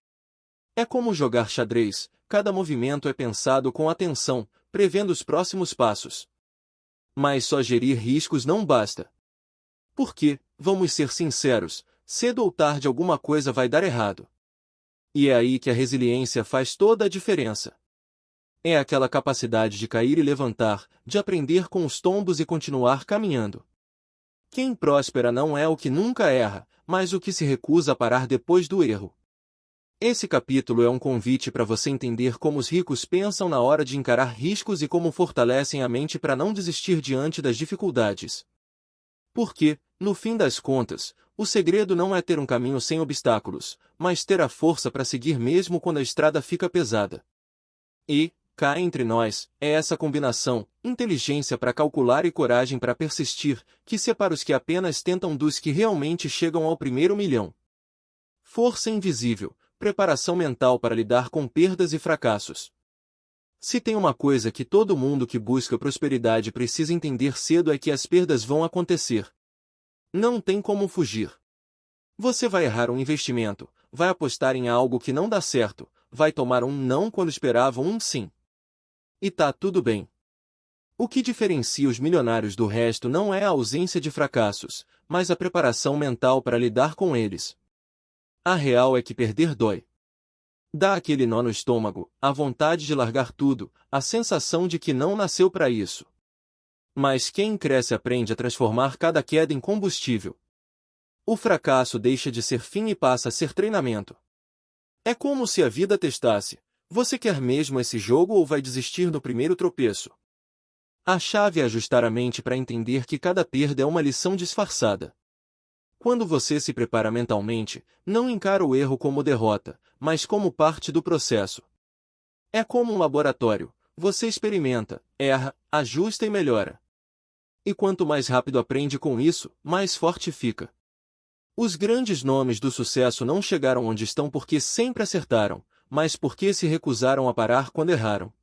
É como jogar xadrez: cada movimento é pensado com atenção, prevendo os próximos passos. Mas só gerir riscos não basta. Porque, vamos ser sinceros, cedo ou tarde alguma coisa vai dar errado. E é aí que a resiliência faz toda a diferença. É aquela capacidade de cair e levantar, de aprender com os tombos e continuar caminhando. Quem próspera não é o que nunca erra, mas o que se recusa a parar depois do erro. Esse capítulo é um convite para você entender como os ricos pensam na hora de encarar riscos e como fortalecem a mente para não desistir diante das dificuldades. Porque, no fim das contas, o segredo não é ter um caminho sem obstáculos, mas ter a força para seguir mesmo quando a estrada fica pesada. E, cá entre nós, é essa combinação, inteligência para calcular e coragem para persistir, que separa os que apenas tentam dos que realmente chegam ao primeiro milhão. Força invisível, preparação mental para lidar com perdas e fracassos. Se tem uma coisa que todo mundo que busca prosperidade precisa entender cedo é que as perdas vão acontecer. Não tem como fugir. Você vai errar um investimento, vai apostar em algo que não dá certo, vai tomar um não quando esperava um sim. E tá tudo bem. O que diferencia os milionários do resto não é a ausência de fracassos, mas a preparação mental para lidar com eles. A real é que perder dói. Dá aquele nó no estômago, a vontade de largar tudo, a sensação de que não nasceu para isso. Mas quem cresce aprende a transformar cada queda em combustível. O fracasso deixa de ser fim e passa a ser treinamento. É como se a vida testasse: você quer mesmo esse jogo ou vai desistir no primeiro tropeço? A chave é ajustar a mente para entender que cada perda é uma lição disfarçada. Quando você se prepara mentalmente, não encara o erro como derrota, mas como parte do processo. É como um laboratório: você experimenta, erra, ajusta e melhora. E quanto mais rápido aprende com isso, mais forte fica. Os grandes nomes do sucesso não chegaram onde estão porque sempre acertaram, mas porque se recusaram a parar quando erraram.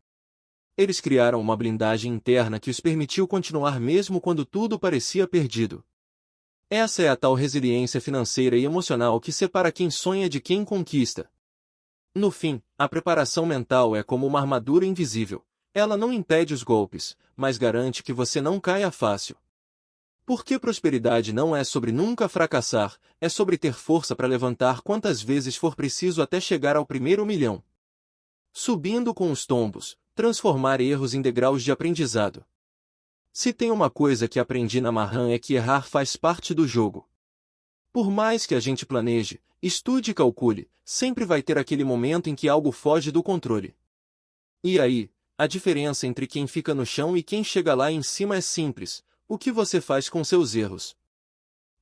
Eles criaram uma blindagem interna que os permitiu continuar mesmo quando tudo parecia perdido. Essa é a tal resiliência financeira e emocional que separa quem sonha de quem conquista. No fim, a preparação mental é como uma armadura invisível. Ela não impede os golpes, mas garante que você não caia fácil. Porque prosperidade não é sobre nunca fracassar, é sobre ter força para levantar quantas vezes for preciso até chegar ao primeiro milhão. Subindo com os tombos, transformar erros em degraus de aprendizado. Se tem uma coisa que aprendi na Marram é que errar faz parte do jogo. Por mais que a gente planeje, estude e calcule, sempre vai ter aquele momento em que algo foge do controle. E aí, a diferença entre quem fica no chão e quem chega lá em cima é simples: o que você faz com seus erros?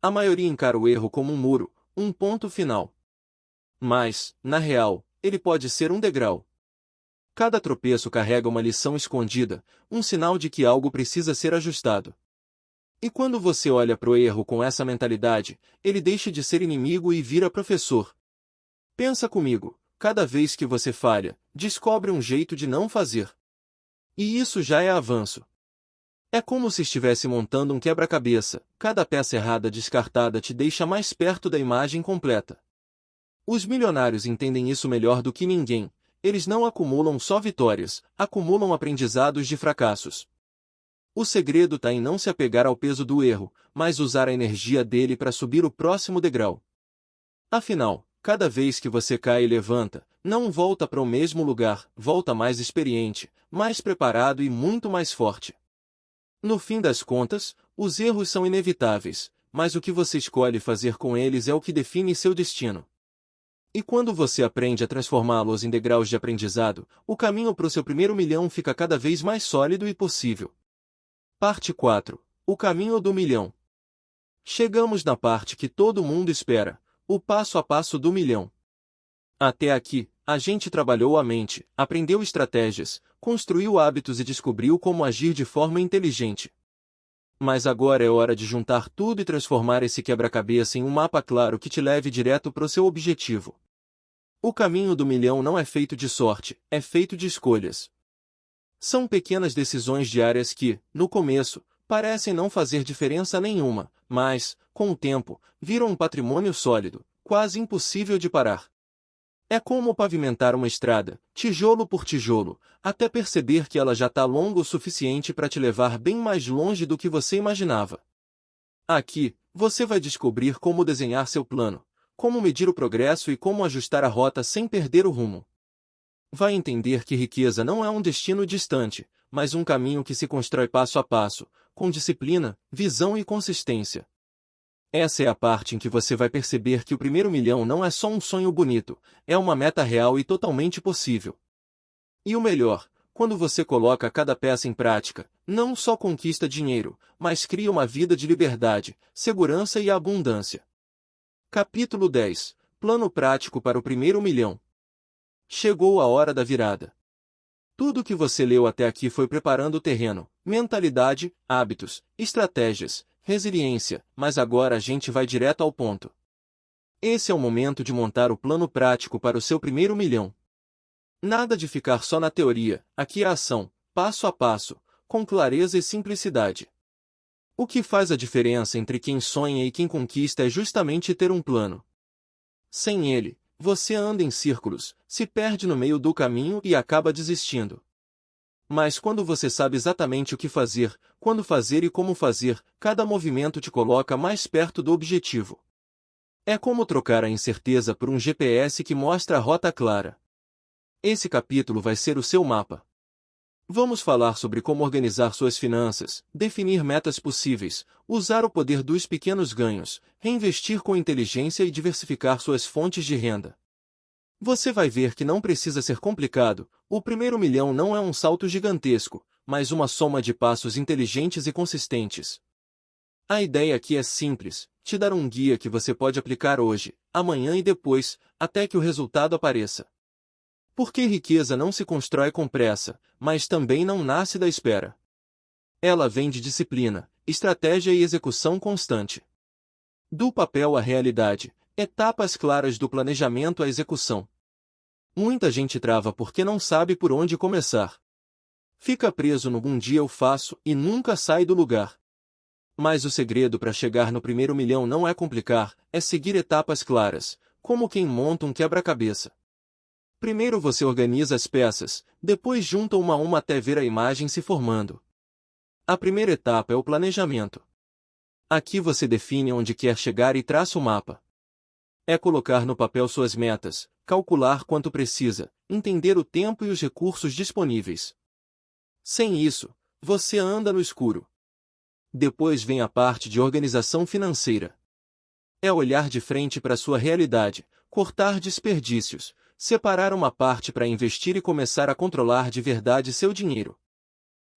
A maioria encara o erro como um muro, um ponto final. Mas, na real, ele pode ser um degrau. Cada tropeço carrega uma lição escondida, um sinal de que algo precisa ser ajustado. E quando você olha para o erro com essa mentalidade, ele deixa de ser inimigo e vira professor. Pensa comigo, cada vez que você falha, descobre um jeito de não fazer. E isso já é avanço. É como se estivesse montando um quebra-cabeça, cada peça errada descartada te deixa mais perto da imagem completa. Os milionários entendem isso melhor do que ninguém. Eles não acumulam só vitórias, acumulam aprendizados de fracassos. O segredo está em não se apegar ao peso do erro, mas usar a energia dele para subir o próximo degrau. Afinal, cada vez que você cai e levanta, não volta para o mesmo lugar, volta mais experiente, mais preparado e muito mais forte. No fim das contas, os erros são inevitáveis, mas o que você escolhe fazer com eles é o que define seu destino. E quando você aprende a transformá-los em degraus de aprendizado, o caminho para o seu primeiro milhão fica cada vez mais sólido e possível. Parte 4. O caminho do milhão. Chegamos na parte que todo mundo espera, o passo a passo do milhão. Até aqui, a gente trabalhou a mente, aprendeu estratégias, construiu hábitos e descobriu como agir de forma inteligente. Mas agora é hora de juntar tudo e transformar esse quebra-cabeça em um mapa claro que te leve direto para o seu objetivo. O caminho do milhão não é feito de sorte, é feito de escolhas. São pequenas decisões diárias que, no começo, parecem não fazer diferença nenhuma, mas, com o tempo, viram um patrimônio sólido, quase impossível de parar. É como pavimentar uma estrada, tijolo por tijolo, até perceber que ela já está longa o suficiente para te levar bem mais longe do que você imaginava. Aqui, você vai descobrir como desenhar seu plano, como medir o progresso e como ajustar a rota sem perder o rumo. Vai entender que riqueza não é um destino distante, mas um caminho que se constrói passo a passo, com disciplina, visão e consistência. Essa é a parte em que você vai perceber que o primeiro milhão não é só um sonho bonito, é uma meta real e totalmente possível. E o melhor, quando você coloca cada peça em prática, não só conquista dinheiro, mas cria uma vida de liberdade, segurança e abundância. Capítulo 10. Plano prático para o primeiro milhão. Chegou a hora da virada. Tudo o que você leu até aqui foi preparando o terreno, mentalidade, hábitos, estratégias, resiliência, mas agora a gente vai direto ao ponto. Esse é o momento de montar o plano prático para o seu primeiro milhão. Nada de ficar só na teoria, aqui é a ação, passo a passo, com clareza e simplicidade. O que faz a diferença entre quem sonha e quem conquista é justamente ter um plano. Sem ele, você anda em círculos, se perde no meio do caminho e acaba desistindo. Mas quando você sabe exatamente o que fazer, quando fazer e como fazer, cada movimento te coloca mais perto do objetivo. É como trocar a incerteza por um GPS que mostra a rota clara. Esse capítulo vai ser o seu mapa. Vamos falar sobre como organizar suas finanças, definir metas possíveis, usar o poder dos pequenos ganhos, reinvestir com inteligência e diversificar suas fontes de renda. Você vai ver que não precisa ser complicado, o primeiro milhão não é um salto gigantesco, mas uma soma de passos inteligentes e consistentes. A ideia aqui é simples, te dar um guia que você pode aplicar hoje, amanhã e depois, até que o resultado apareça. Porque riqueza não se constrói com pressa, mas também não nasce da espera. Ela vem de disciplina, estratégia e execução constante. Do papel à realidade, etapas claras do planejamento à execução. Muita gente trava porque não sabe por onde começar. Fica preso no "um dia eu faço" e nunca sai do lugar. Mas o segredo para chegar no primeiro milhão não é complicar, é seguir etapas claras, como quem monta um quebra-cabeça. Primeiro você organiza as peças, depois junta uma a uma até ver a imagem se formando. A primeira etapa é o planejamento. Aqui você define onde quer chegar e traça o mapa. É colocar no papel suas metas, calcular quanto precisa, entender o tempo e os recursos disponíveis. Sem isso, você anda no escuro. Depois vem a parte de organização financeira. É olhar de frente para sua realidade, cortar desperdícios, separar uma parte para investir e começar a controlar de verdade seu dinheiro.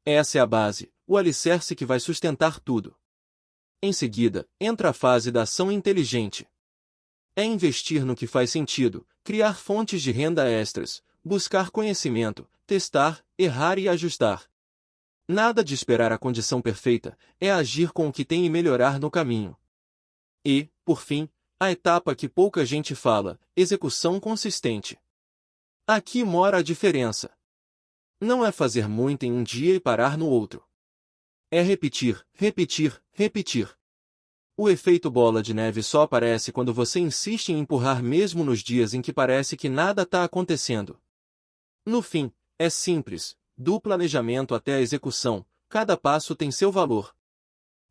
Essa é a base, o alicerce que vai sustentar tudo. Em seguida, entra a fase da ação inteligente. É investir no que faz sentido, criar fontes de renda extras, buscar conhecimento, testar, errar e ajustar. Nada de esperar a condição perfeita, é agir com o que tem e melhorar no caminho. E, por fim, a etapa que pouca gente fala, execução consistente. Aqui mora a diferença. Não é fazer muito em um dia e parar no outro. É repetir, repetir, repetir. O efeito bola de neve só aparece quando você insiste em empurrar mesmo nos dias em que parece que nada está acontecendo. No fim, é simples, do planejamento até a execução, cada passo tem seu valor.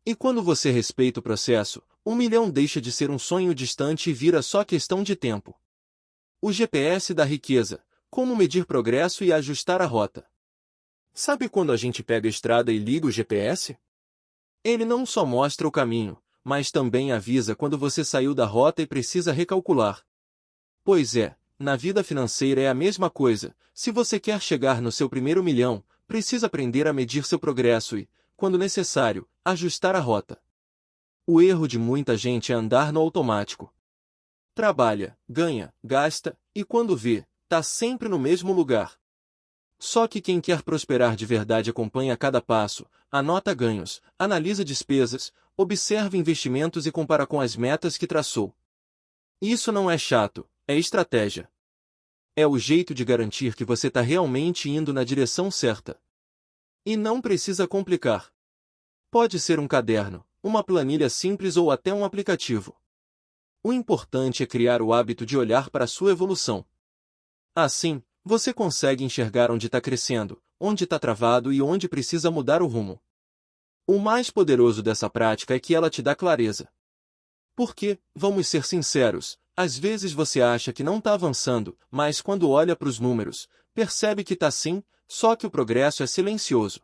E quando você respeita o processo, 1 milhão deixa de ser um sonho distante e vira só questão de tempo. O GPS da riqueza, como medir progresso e ajustar a rota. Sabe quando a gente pega a estrada e liga o GPS? Ele não só mostra o caminho, mas também avisa quando você saiu da rota e precisa recalcular. Pois é, na vida financeira é a mesma coisa. Se você quer chegar no seu primeiro milhão, precisa aprender a medir seu progresso e, quando necessário, ajustar a rota. O erro de muita gente é andar no automático. Trabalha, ganha, gasta, e quando vê, tá sempre no mesmo lugar. Só que quem quer prosperar de verdade acompanha cada passo, anota ganhos, analisa despesas, observa investimentos e compara com as metas que traçou. Isso não é chato, é estratégia. É o jeito de garantir que você está realmente indo na direção certa. E não precisa complicar. Pode ser um caderno, uma planilha simples ou até um aplicativo. O importante é criar o hábito de olhar para a sua evolução. Assim, você consegue enxergar onde está crescendo, onde está travado e onde precisa mudar o rumo. O mais poderoso dessa prática é que ela te dá clareza. Porque, vamos ser sinceros, às vezes você acha que não está avançando, mas quando olha para os números, percebe que está sim, só que o progresso é silencioso.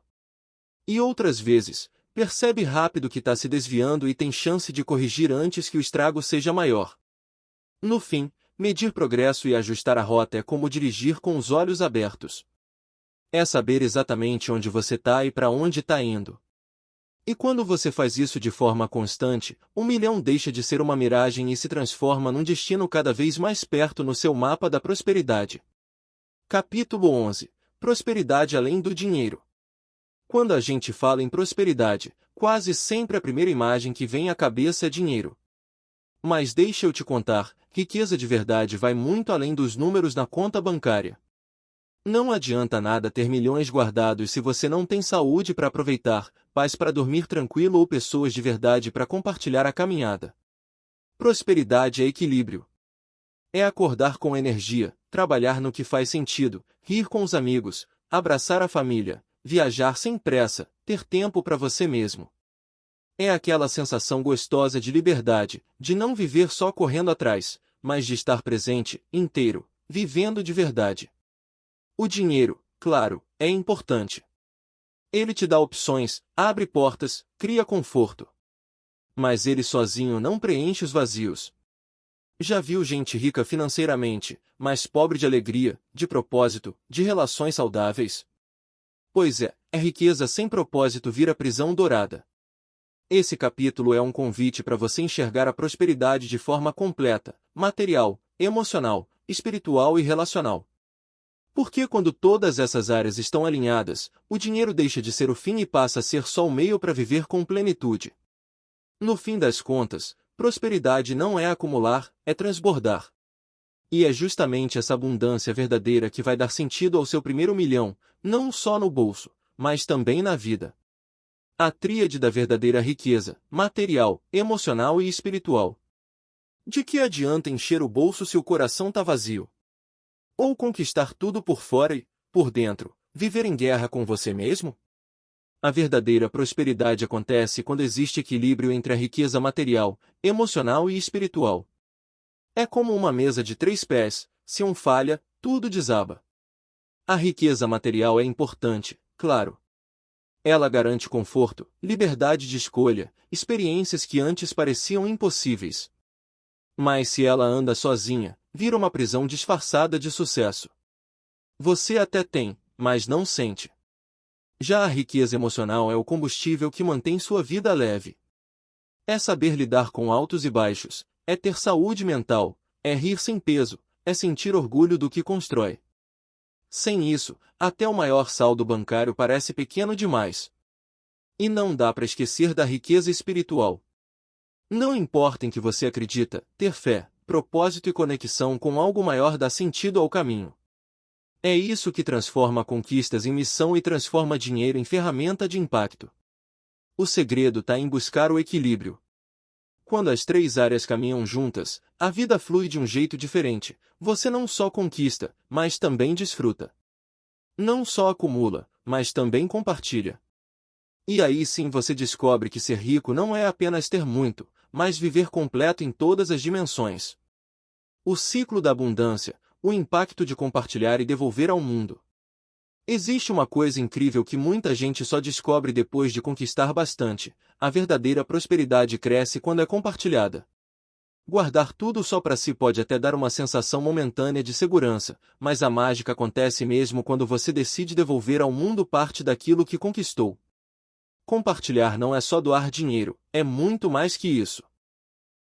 E outras vezes, percebe rápido que está se desviando e tem chance de corrigir antes que o estrago seja maior. No fim, medir progresso e ajustar a rota é como dirigir com os olhos abertos. É saber exatamente onde você está e para onde está indo. E quando você faz isso de forma constante, 1 milhão deixa de ser uma miragem e se transforma num destino cada vez mais perto no seu mapa da prosperidade. Capítulo 11. Prosperidade além do dinheiro. Quando a gente fala em prosperidade, quase sempre a primeira imagem que vem à cabeça é dinheiro. Mas deixa eu te contar, riqueza de verdade vai muito além dos números na conta bancária. Não adianta nada ter milhões guardados se você não tem saúde para aproveitar, paz para dormir tranquilo ou pessoas de verdade para compartilhar a caminhada. Prosperidade é equilíbrio. É acordar com energia, trabalhar no que faz sentido, rir com os amigos, abraçar a família, viajar sem pressa, ter tempo para você mesmo. É aquela sensação gostosa de liberdade, de não viver só correndo atrás, mas de estar presente, inteiro, vivendo de verdade. O dinheiro, claro, é importante. Ele te dá opções, abre portas, cria conforto. Mas ele sozinho não preenche os vazios. Já viu gente rica financeiramente, mas pobre de alegria, de propósito, de relações saudáveis? Pois é riqueza sem propósito vira prisão dourada. Esse capítulo é um convite para você enxergar a prosperidade de forma completa, material, emocional, espiritual e relacional. Porque quando todas essas áreas estão alinhadas, o dinheiro deixa de ser o fim e passa a ser só o meio para viver com plenitude. No fim das contas, prosperidade não é acumular, é transbordar. E é justamente essa abundância verdadeira que vai dar sentido ao seu primeiro milhão, não só no bolso, mas também na vida. A tríade da verdadeira riqueza, material, emocional e espiritual. De que adianta encher o bolso se o coração está vazio? Ou conquistar tudo por fora e, por dentro, viver em guerra com você mesmo? A verdadeira prosperidade acontece quando existe equilíbrio entre a riqueza material, emocional e espiritual. É como uma mesa de 3 pés, se um falha, tudo desaba. A riqueza material é importante, claro. Ela garante conforto, liberdade de escolha, experiências que antes pareciam impossíveis. Mas se ela anda sozinha, vira uma prisão disfarçada de sucesso. Você até tem, mas não sente. Já a riqueza emocional é o combustível que mantém sua vida leve. É saber lidar com altos e baixos, é ter saúde mental, é rir sem peso, é sentir orgulho do que constrói. Sem isso, até o maior saldo bancário parece pequeno demais. E não dá para esquecer da riqueza espiritual. Não importa em que você acredita, ter fé, propósito e conexão com algo maior dá sentido ao caminho. É isso que transforma conquistas em missão e transforma dinheiro em ferramenta de impacto. O segredo está em buscar o equilíbrio. Quando as 3 áreas caminham juntas, a vida flui de um jeito diferente. Você não só conquista, mas também desfruta. Não só acumula, mas também compartilha. E aí sim você descobre que ser rico não é apenas ter muito, mas viver completo em todas as dimensões. O ciclo da abundância, o impacto de compartilhar e devolver ao mundo. Existe uma coisa incrível que muita gente só descobre depois de conquistar bastante: a verdadeira prosperidade cresce quando é compartilhada. Guardar tudo só para si pode até dar uma sensação momentânea de segurança, mas a mágica acontece mesmo quando você decide devolver ao mundo parte daquilo que conquistou. Compartilhar não é só doar dinheiro, é muito mais que isso.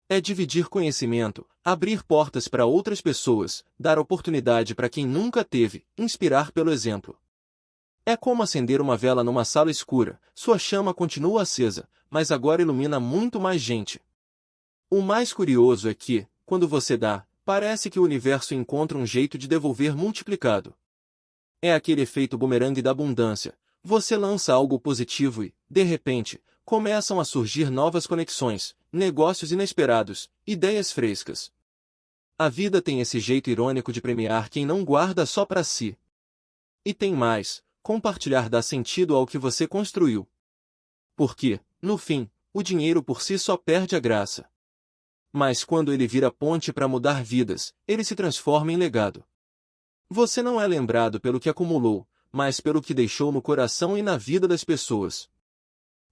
É dividir conhecimento, abrir portas para outras pessoas, dar oportunidade para quem nunca teve, inspirar pelo exemplo. É como acender uma vela numa sala escura, sua chama continua acesa, mas agora ilumina muito mais gente. O mais curioso é que, quando você dá, parece que o universo encontra um jeito de devolver multiplicado. É aquele efeito bumerangue da abundância. Você lança algo positivo e, de repente, começam a surgir novas conexões, negócios inesperados, ideias frescas. A vida tem esse jeito irônico de premiar quem não guarda só para si. E tem mais: compartilhar dá sentido ao que você construiu. Porque, no fim, o dinheiro por si só perde a graça. Mas quando ele vira ponte para mudar vidas, ele se transforma em legado. Você não é lembrado pelo que acumulou, mas pelo que deixou no coração e na vida das pessoas.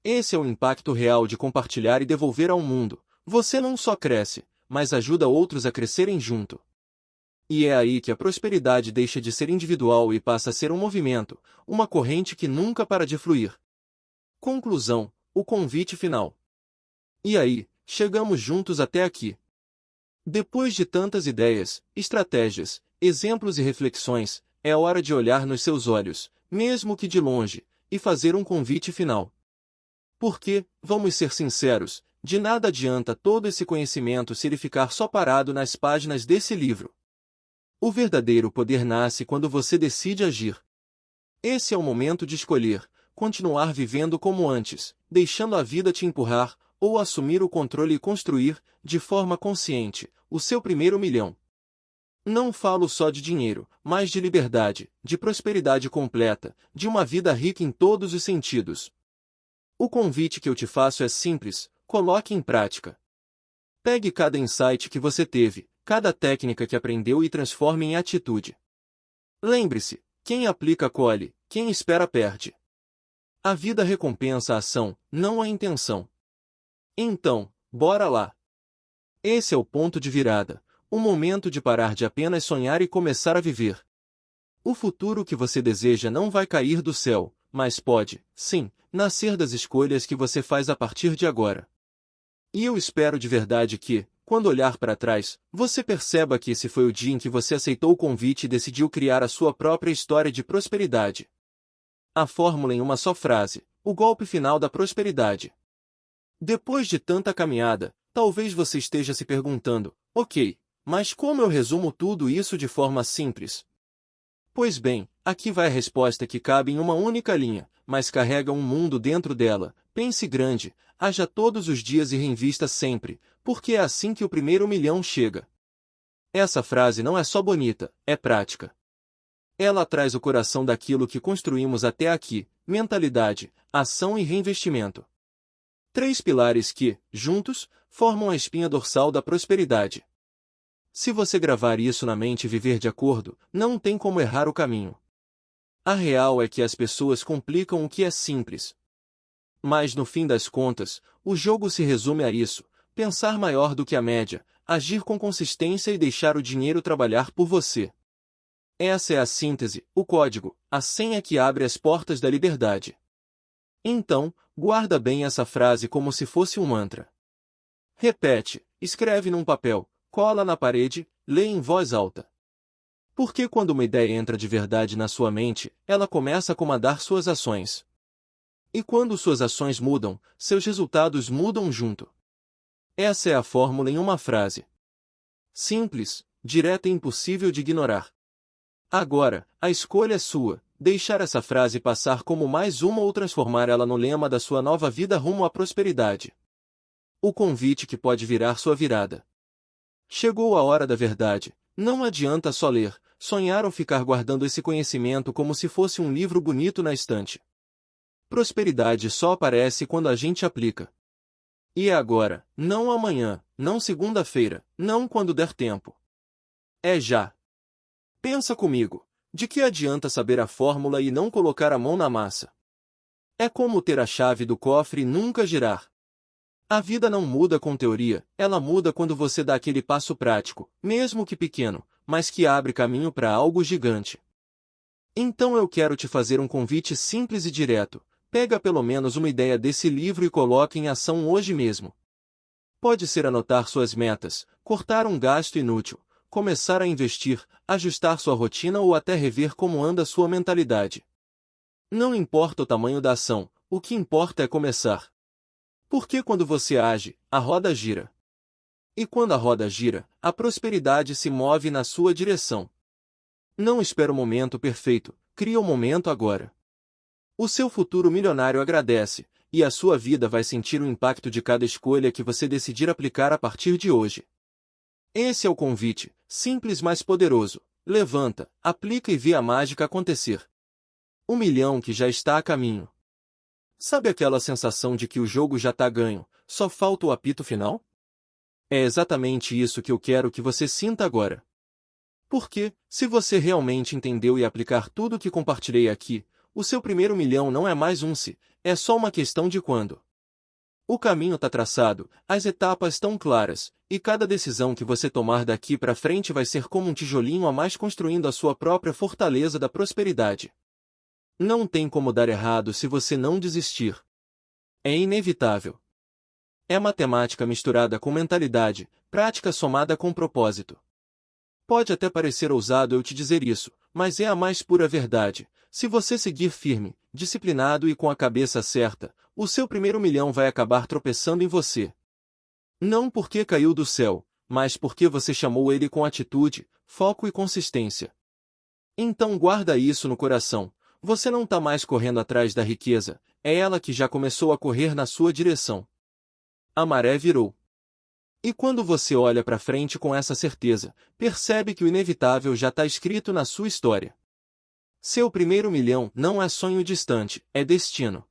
Esse é o impacto real de compartilhar e devolver ao mundo. Você não só cresce, mas ajuda outros a crescerem junto. E é aí que a prosperidade deixa de ser individual e passa a ser um movimento, uma corrente que nunca para de fluir. Conclusão: o convite final. E aí, chegamos juntos até aqui. Depois de tantas ideias, estratégias, exemplos e reflexões, é hora de olhar nos seus olhos, mesmo que de longe, e fazer um convite final. Porque, vamos ser sinceros, de nada adianta todo esse conhecimento se ele ficar só parado nas páginas desse livro. O verdadeiro poder nasce quando você decide agir. Esse é o momento de escolher: continuar vivendo como antes, deixando a vida te empurrar, ou assumir o controle e construir, de forma consciente, o seu primeiro milhão. Não falo só de dinheiro, mas de liberdade, de prosperidade completa, de uma vida rica em todos os sentidos. O convite que eu te faço é simples: coloque em prática. Pegue cada insight que você teve, cada técnica que aprendeu e transforme em atitude. Lembre-se: quem aplica colhe, quem espera perde. A vida recompensa a ação, não a intenção. Então, bora lá! Esse é o ponto de virada, o momento de parar de apenas sonhar e começar a viver. O futuro que você deseja não vai cair do céu, mas pode, sim, nascer das escolhas que você faz a partir de agora. E eu espero de verdade que, quando olhar para trás, você perceba que esse foi o dia em que você aceitou o convite e decidiu criar a sua própria história de prosperidade. A fórmula em uma só frase: o golpe final da prosperidade. Depois de tanta caminhada, talvez você esteja se perguntando: ok, mas como eu resumo tudo isso de forma simples? Pois bem, aqui vai a resposta que cabe em uma única linha, mas carrega um mundo dentro dela. Pense grande, haja todos os dias e reinvista sempre, porque é assim que o primeiro milhão chega. Essa frase não é só bonita, é prática. Ela traz o coração daquilo que construímos até aqui: mentalidade, ação e reinvestimento. 3 pilares que, juntos, formam a espinha dorsal da prosperidade. Se você gravar isso na mente e viver de acordo, não tem como errar o caminho. A real é que as pessoas complicam o que é simples. Mas no fim das contas, o jogo se resume a isso: pensar maior do que a média, agir com consistência e deixar o dinheiro trabalhar por você. Essa é a síntese, o código, a senha que abre as portas da liberdade. Então, guarda bem essa frase como se fosse um mantra. Repete, escreve num papel, cola na parede, lê em voz alta. Porque quando uma ideia entra de verdade na sua mente, ela começa a comandar suas ações. E quando suas ações mudam, seus resultados mudam junto. Essa é a fórmula em uma frase. Simples, direta e impossível de ignorar. Agora, a escolha é sua: deixar essa frase passar como mais uma ou transformar ela no lema da sua nova vida rumo à prosperidade. O convite que pode virar sua virada. Chegou a hora da verdade. Não adianta só ler, sonhar ou ficar guardando esse conhecimento como se fosse um livro bonito na estante. Prosperidade só aparece quando a gente aplica. E é agora, não amanhã, não segunda-feira, não quando der tempo. É já. Pensa comigo, de que adianta saber a fórmula e não colocar a mão na massa? É como ter a chave do cofre e nunca girar. A vida não muda com teoria, ela muda quando você dá aquele passo prático, mesmo que pequeno, mas que abre caminho para algo gigante. Então eu quero te fazer um convite simples e direto: pega pelo menos uma ideia desse livro e coloque em ação hoje mesmo. Pode ser anotar suas metas, cortar um gasto inútil, começar a investir, ajustar sua rotina ou até rever como anda sua mentalidade. Não importa o tamanho da ação, o que importa é começar. Porque quando você age, a roda gira. E quando a roda gira, a prosperidade se move na sua direção. Não espere o momento perfeito, cria o momento agora. O seu futuro milionário agradece, e a sua vida vai sentir o impacto de cada escolha que você decidir aplicar a partir de hoje. Esse é o convite, simples mas poderoso. Levanta, aplica e vê a mágica acontecer. O milhão que já está a caminho. Sabe aquela sensação de que o jogo já está ganho, só falta o apito final? É exatamente isso que eu quero que você sinta agora. Porque, se você realmente entendeu e aplicar tudo o que compartilhei aqui, o seu primeiro milhão não é mais um se, é só uma questão de quando. O caminho está traçado, as etapas estão claras, e cada decisão que você tomar daqui para frente vai ser como um tijolinho a mais construindo a sua própria fortaleza da prosperidade. Não tem como dar errado se você não desistir. É inevitável. É matemática misturada com mentalidade, prática somada com propósito. Pode até parecer ousado eu te dizer isso, mas é a mais pura verdade. Se você seguir firme, disciplinado e com a cabeça certa, o seu primeiro milhão vai acabar tropeçando em você. Não porque caiu do céu, mas porque você chamou ele com atitude, foco e consistência. Então guarda isso no coração. Você não está mais correndo atrás da riqueza, é ela que já começou a correr na sua direção. A maré virou. E quando você olha para frente com essa certeza, percebe que o inevitável já está escrito na sua história. Seu primeiro milhão não é sonho distante, é destino.